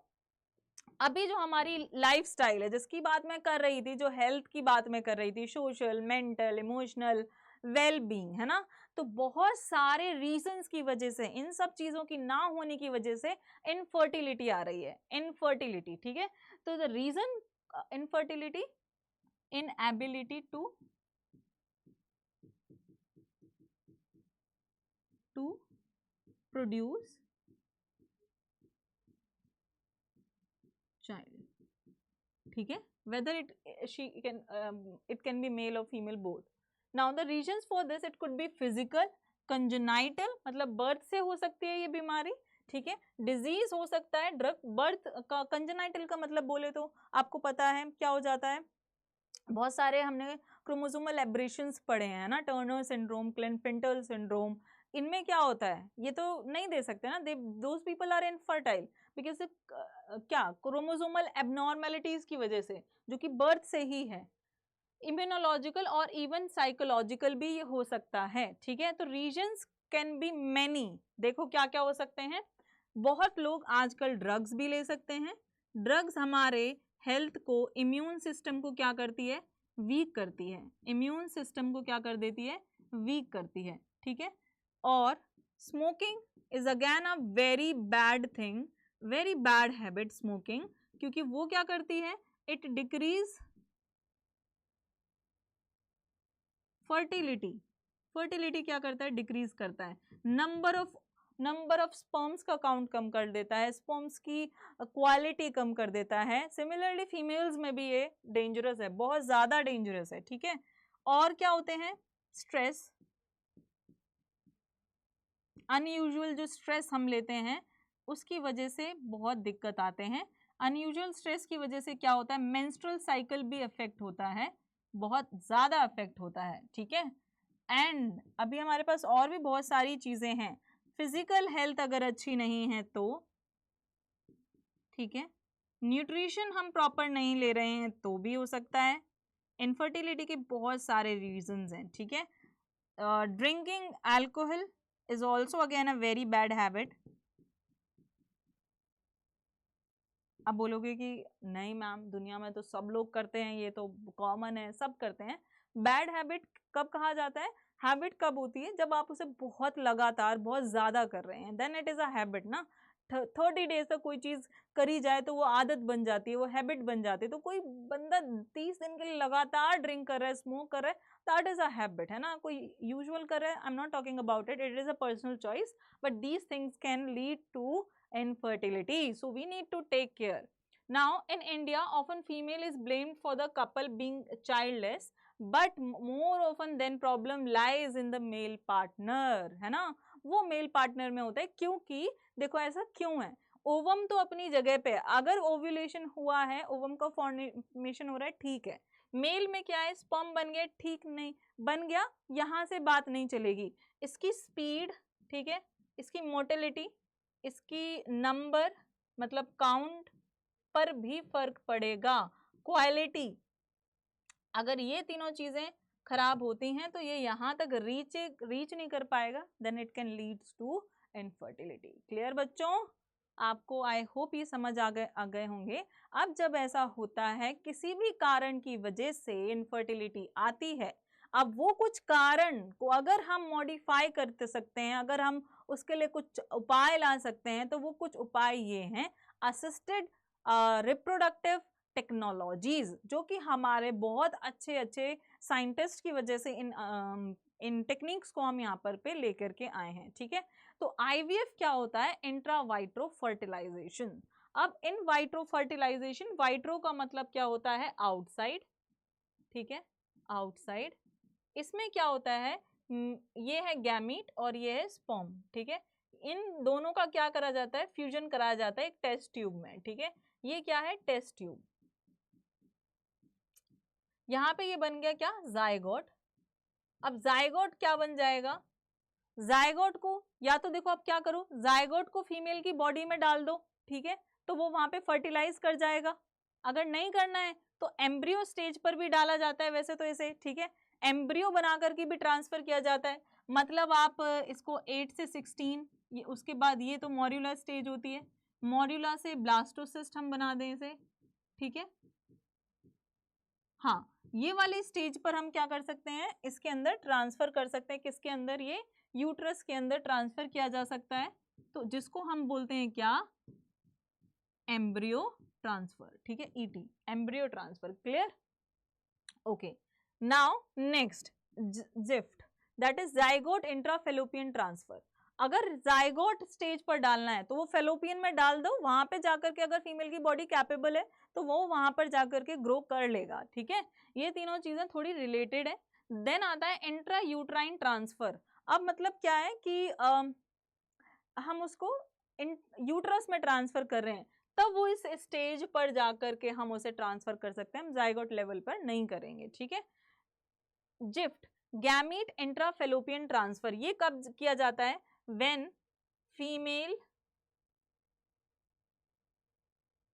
[SPEAKER 1] अभी जो हमारी लाइफस्टाइल है जिसकी बात मैं कर रही थी, जो हेल्थ की बात मैं कर रही थी, social, mental, emotional well being, है ना, तो बहुत सारे रीजंस की वजह से, इन सब चीजों की ना होने की वजह से इनफर्टिलिटी आ रही है, इनफर्टिलिटी। ठीक है, तो the reason infertility, inability to produce child. ठीक है, whether it can be male or female both. Now the reasons for this, it could be physical, congenital, मतलब बर्थ से हो सकती है ये बीमारी। ठीक है, डिजीज हो सकता है, ड्रग बर्थ का, कंजेनाइटल का मतलब बोले तो आपको पता है क्या हो जाता है, बहुत सारे हमने क्रोमोसोमल एब्रेशंस पढ़े हैं ना, टर्नर सिंड्रोम, क्लेनफेंटल सिंड्रोम, इनमें क्या होता है ये तो नहीं दे सकते ना, those people are infertile because क्या, क्रोमोसोमल एबनॉर्मेलिटीज की वजह से, जो कि बर्थ से ही है। इम्यूनोलॉजिकल और इवन साइकोलॉजिकल भी ये हो सकता है। ठीक है, तो रीजंस कैन बी मैनी। देखो क्या क्या हो सकते हैं, बहुत लोग आजकल ड्रग्स भी ले सकते हैं। ड्रग्स हमारे हेल्थ को, इम्यून सिस्टम को क्या करती है? वीक करती है। इम्यून सिस्टम को क्या कर देती है? वीक करती है। ठीक है, और smoking is again a very bad thing, very bad habit smoking, क्योंकि वो क्या करती है? It decrease fertility. फर्टिलिटी क्या करता है? डिक्रीज करता है। नंबर ऑफ स्पर्म्स का काउंट कम कर देता है, स्पर्म्स की क्वालिटी कम कर देता है। सिमिलरली फीमेल्स में भी ये डेंजरस है, बहुत ज्यादा डेंजरस है। ठीक है, और क्या होते हैं? स्ट्रेस, अनयूजुअल जो स्ट्रेस हम लेते हैं उसकी वजह से बहुत दिक्कत आते हैं। अनयूजुअल स्ट्रेस की वजह से क्या होता है? मेंस्ट्रुअल साइकिल भी अफेक्ट होता है, बहुत ज्यादा अफेक्ट होता है। ठीक है, एंड अभी हमारे पास और भी बहुत सारी चीजें हैं। फिजिकल हेल्थ अगर अच्छी नहीं है तो, ठीक है, न्यूट्रिशन हम प्रॉपर नहीं ले रहे हैं तो भी हो सकता है। इनफर्टिलिटी के बहुत सारे रीजंस हैं। ठीक है, drinking alcohol is also again a very bad habit. अब बोलोगे कि नहीं मैम, दुनिया में तो सब लोग करते हैं, ये तो कॉमन है, सब करते हैं। बैड हैबिट कब कहा जाता है? हैबिट कब होती है? जब आप उसे बहुत लगातार, बहुत ज्यादा कर रहे हैं, then it is a habit ना। 30 डेज तक कोई चीज करी जाए तो वो आदत बन जाती है, वो हैबिट बन जाती है। तो कोई बंदा 30 दिन के लिए लगातार ड्रिंक कर रहा है, स्मोक कर रहा है, दैट इज अ हैबिट, है ना। कोई यूजुअल कर रहा है, I am not talking about it, it is a personal choice, but these things can lead to infertility, so we need to take care. Now in India often female is blamed for the couple being childless, but more often than problem lies in the male partner, है ना। वो male partner में होता है, क्योंकि देखो ऐसा क्यों है, ओवम तो अपनी जगह पे, अगर ओव्यूलेशन हुआ है, ओवम का फॉर्मेशन हो रहा है, ठीक है। मेल में क्या है, स्पर्म बन गया, ठीक नहीं बन गया, यहां से बात नहीं चलेगी। इसकी स्पीड, ठीक है, इसकी मोटिलिटी, इसकी नंबर मतलब काउंट पर भी फर्क पड़ेगा। क्वालिटी, अगर ये तीनों चीजें खराब होती हैं तो ये यहां तक रीच नहीं कर पाएगा, then it can leads to infertility. Clear बच्चों, आपको आई होप ये समझ आ गए होंगे। अब जब ऐसा होता है, किसी भी कारण की वजह से इनफर्टिलिटी आती है, अब वो कुछ कारण को अगर हम मॉडिफाई कर सकते हैं, अगर हम उसके लिए कुछ उपाय ला सकते हैं, तो वो कुछ उपाय ये हैं, असिस्टेड रिप्रोडक्टिव टेक्नोलॉजीज, जो कि हमारे बहुत अच्छे अच्छे साइंटिस्ट की वजह से इन टेक्निक्स को हम यहाँ पर लेकर के आए हैं, ठीक है। तो आईवीएफ क्या होता है, इंट्रा वाइट्रो फर्टिलाइजेशन। अब इन वाइट्रो फर्टिलाइजेशन, वाइट्रो का मतलब क्या होता है, आउटसाइड, ठीक है, आउटसाइड। इसमें क्या होता है, ये है गैमीट और ये है स्पर्म, ठीक है। इन दोनों का क्या करा जाता है, फ्यूजन कराया जाता है एक टेस्ट ट्यूब में, ठीक है। ये क्या है, टेस्ट ट्यूब। यहाँ पे ये बन गया क्या, जायगोट। अब जायगोट क्या बन जाएगा, जायगोट को या तो देखो, अब क्या करो, जायगोट को फीमेल की बॉडी में डाल दो, ठीक है, तो वो वहां पे फर्टिलाइज कर जाएगा। अगर नहीं करना है तो एम्ब्रियो स्टेज पर भी डाला जाता है वैसे तो इसे, ठीक है, एम्ब्रियो बनाकर के भी ट्रांसफर किया जाता है। मतलब आप इसको 8 से 16, ये उसके बाद ये तो मॉड्यूला स्टेज होती है, मॉड्यूला से ब्लास्टोसिस्ट हम बना दें इसे, ठीक है। हाँ, ये वाली स्टेज पर हम क्या कर सकते हैं, इसके अंदर ट्रांसफर कर सकते हैं, किसके अंदर, ये यूट्रस के अंदर ट्रांसफर किया जा सकता है, तो जिसको हम बोलते हैं क्या, एम्ब्रियो ट्रांसफर, ठीक है, ET, embryo transfer. Clear, okay. Now next, gift, that is zygote intrafallopian transfer. अगर जाइगोट स्टेज पर डालना है तो वो फेलोपियन में डाल दो, वहां पे जाकर के अगर फीमेल की बॉडी कैपेबल है तो वो वहां पर जाकर के ग्रो कर लेगा, ठीक है। ये तीनों चीजें थोड़ी रिलेटेड है। देन आता है इंट्रा यूट्राइन ट्रांसफर। अब मतलब क्या है कि हम उसको यूट्रस में ट्रांसफर कर रहे हैं, तब वो इस स्टेज पर जाकर के हम उसे ट्रांसफर कर सकते हैं, हम जाइगोट लेवल पर नहीं करेंगे, ठीक है। जिफ्ट, गैमीट इंट्राफेलोपियन ट्रांसफर, ये कब किया जाता है, when female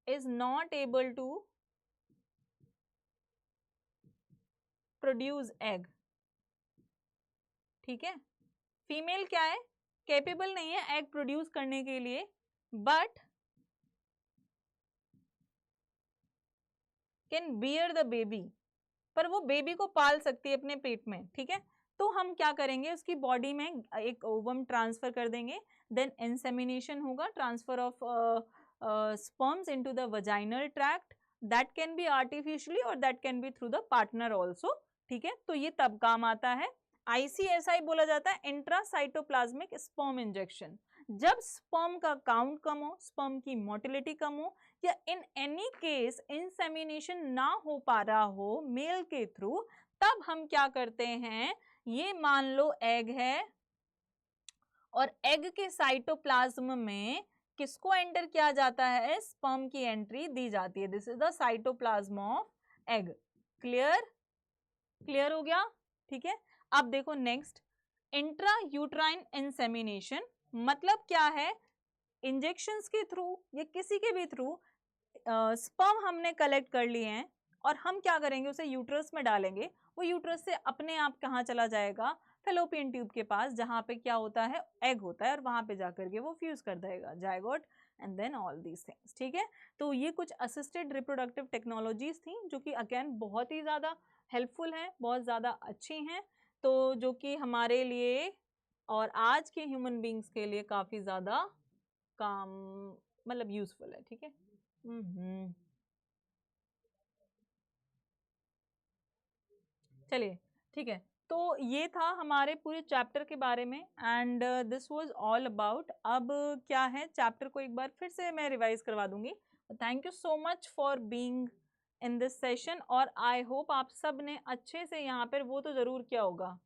[SPEAKER 1] is not able to produce egg, ठीक है। फीमेल क्या है, कैपेबल नहीं है एग प्रोड्यूस करने के लिए, but can bear the baby, पर वो बेबी को पाल सकती है अपने पेट में, ठीक है। तो हम क्या करेंगे, उसकी बॉडी में एक ओवम ट्रांसफर कर देंगे, देन इंसेमिनेशन होगा, transfer of sperms into the vaginal tract, that can be artificially or that can be through the partner also, ठीक है। तो ये तब काम आता है, ICSI बोला जाता है, इंट्रासाइटोप्लाज्मिक स्पर्म इंजेक्शन। जब स्पर्म का काउंट कम हो, स्पर्म की मोटिलिटी कम हो, या इन एनी केस इंसेमिनेशन ना हो पा रहा हो मेल के थ्रू, तब हम क्या करते हैं, ये मान लो एग है और एग के साइटोप्लाज्म में किसको एंटर किया जाता है, स्पर्म की एंट्री दी जाती है, this is the cytoplasm of egg. Clear, clear हो गया, ठीक है। अब देखो नेक्स्ट, इंट्रा यूट्राइन इंसेमिनेशन, मतलब क्या है, इंजेक्शंस के थ्रू या किसी के भी थ्रू स्पर्म हमने कलेक्ट कर लिए हैं और हम क्या करेंगे, उसे यूट्रस में डालेंगे, वो यूट्रस से अपने आप कहाँ चला जाएगा, फेलोपियन ट्यूब के पास, जहां पे क्या होता है, एग होता है, और वहां पे जाकर के वो फ्यूज कर देगा zygote and then all these things, ठीक है। तो ये कुछ असिस्टेड रिप्रोडक्टिव टेक्नोलॉजीज थी जो कि अगेन बहुत ही ज़्यादा हेल्पफुल हैं, बहुत ज़्यादा अच्छी हैं, तो जो कि हमारे लिए और आज के ह्यूमन बींग्स के लिए काफ़ी ज़्यादा काम मतलब यूजफुल है, ठीक है। चलिए ठीक है, तो ये था हमारे पूरे चैप्टर के बारे में and this was all about. अब क्या है, चैप्टर को एक बार फिर से मैं रिवाइज करवा दूंगी। Thank you so much for being in this session, और आई होप आप सब ने अच्छे से यहाँ पर वो तो ज़रूर किया होगा,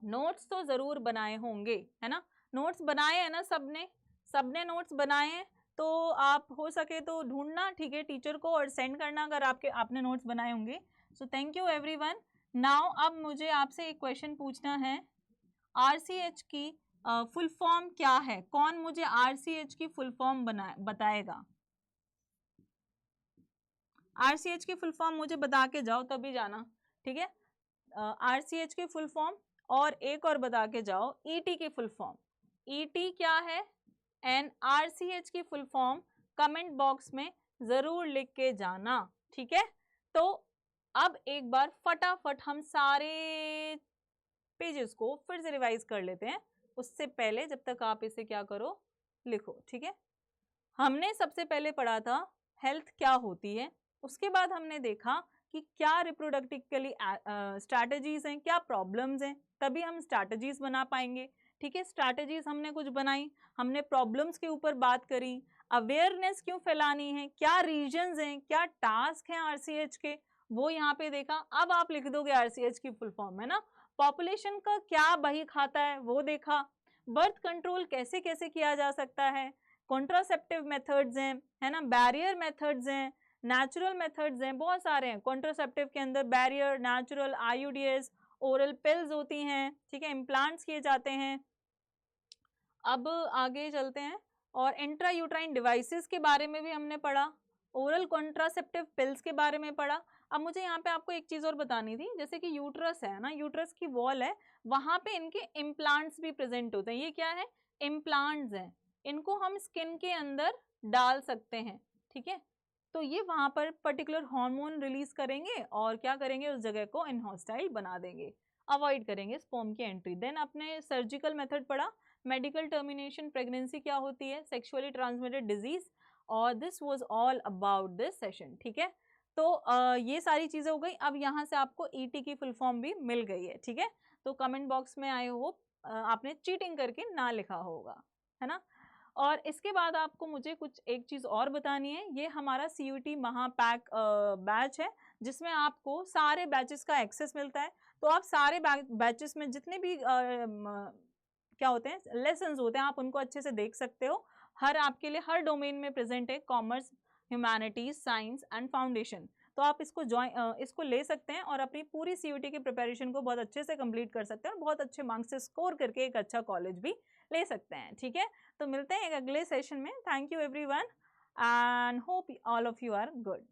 [SPEAKER 1] नोट्स तो ज़रूर बनाए होंगे, है ना। नोट्स बनाए हैं ना सबने, सबने नोट्स बनाए हैं, तो आप हो सके तो ढूंढना, ठीक है, टीचर को और सेंड करना अगर आपने नोट्स बनाए होंगे। So thank you everyone. Now अब मुझे आपसे एक क्वेश्चन पूछना है, आरसीएच की फुल फॉर्म क्या है? कौन मुझे आरसीएच की फुल फॉर्म बताएगा? आरसीएच की फुल फॉर्म मुझे बता के जाओ तभी जाना, ठीक है। आरसीएच की फुल फॉर्म, और एक और बता के जाओ ईटी की फुल फॉर्म। ईटी क्या है एंड आरसीएच की फुल फॉर्म कमेंट बॉक्स में जरूर लिख के जाना, ठीक है। तो अब एक बार फटाफट हम सारे पेजेस को फिर से रिवाइज कर लेते हैं, उससे पहले जब तक आप इसे क्या करो, लिखो, ठीक है। हमने सबसे पहले पढ़ा था हेल्थ क्या होती है, उसके बाद हमने देखा कि क्या रिप्रोडक्टिवली स्ट्रैटेजीज हैं, क्या प्रॉब्लम्स हैं, तभी हम स्ट्रैटेजीज बना पाएंगे, ठीक है। स्ट्रैटेजीज हमने कुछ बनाई, हमने प्रॉब्लम्स के ऊपर बात करी, अवेयरनेस क्यों फैलानी है, क्या रीजंस हैं, क्या टास्क हैं आरसीएच के, वो यहाँ पे देखा। अब आप लिख दोगे आरसीएच की फुल फॉर्म, है ना। पॉपुलेशन का क्या बही खाता है वो देखा, बर्थ कंट्रोल कैसे कैसे किया जा सकता है, कॉन्ट्रासेप्टिव मेथड्स हैं, है ना, बैरियर मेथड्स हैं, नेचुरल मेथड्स हैं, बहुत सारे हैं। कॉन्ट्रासेप्टिव के अंदर बैरियर, नेचुरल, आईयूडीएस, ओरल पिल्स होती हैं, ठीक है, इम्प्लांट्स किए जाते हैं। अब आगे चलते हैं, और इंट्रा यूट्राइन डिवाइसेस के बारे में भी हमने पढ़ा, ओरल कॉन्ट्रासेप्टिव पिल्स के बारे में पढ़ा। अब मुझे यहाँ पे आपको एक चीज़ और बतानी थी, जैसे कि यूट्रस है ना, यूट्रस की वॉल है, वहाँ पे इनके इम्प्लांट्स भी प्रेजेंट होते हैं। ये क्या है, इम्प्लांट्स हैं, इनको हम स्किन के अंदर डाल सकते हैं, ठीक है। तो ये वहाँ पर पर्टिकुलर हार्मोन रिलीज करेंगे और क्या करेंगे, उस जगह को इनहॉस्टाइल बना देंगे, अवॉइड करेंगे स्पर्म की एंट्री। देन अपने सर्जिकल मेथड पढ़ा, मेडिकल टर्मिनेशन, प्रेगनेंसी क्या होती है, सेक्सुअली ट्रांसमिटेड डिजीज, और this was all about this session, ठीक है। तो ये सारी चीज़ें हो गई। अब यहाँ से आपको ईटी की फुल फॉर्म भी मिल गई है, ठीक है। तो कमेंट बॉक्स में आई होप आपने चीटिंग करके ना लिखा होगा, है ना। और इसके बाद आपको मुझे कुछ एक चीज़ और बतानी है, ये हमारा CUET महापैक बैच है, जिसमें आपको सारे बैचेस का एक्सेस मिलता है। तो आप सारे बैचेस में जितने भी क्या होते हैं, लेसन्स होते हैं, आप उनको अच्छे से देख सकते हो। हर आपके लिए हर डोमेन में प्रेजेंट है, commerce, humanities, science and foundation. तो आप इसको ले सकते हैं और अपनी पूरी CUET की प्रिपरेशन को बहुत अच्छे से कंप्लीट कर सकते हैं, और बहुत अच्छे मार्क्स से स्कोर करके एक अच्छा कॉलेज भी ले सकते हैं, ठीक है। तो मिलते हैं एक अगले सेशन में। Thank you everyone and hope all of you are good.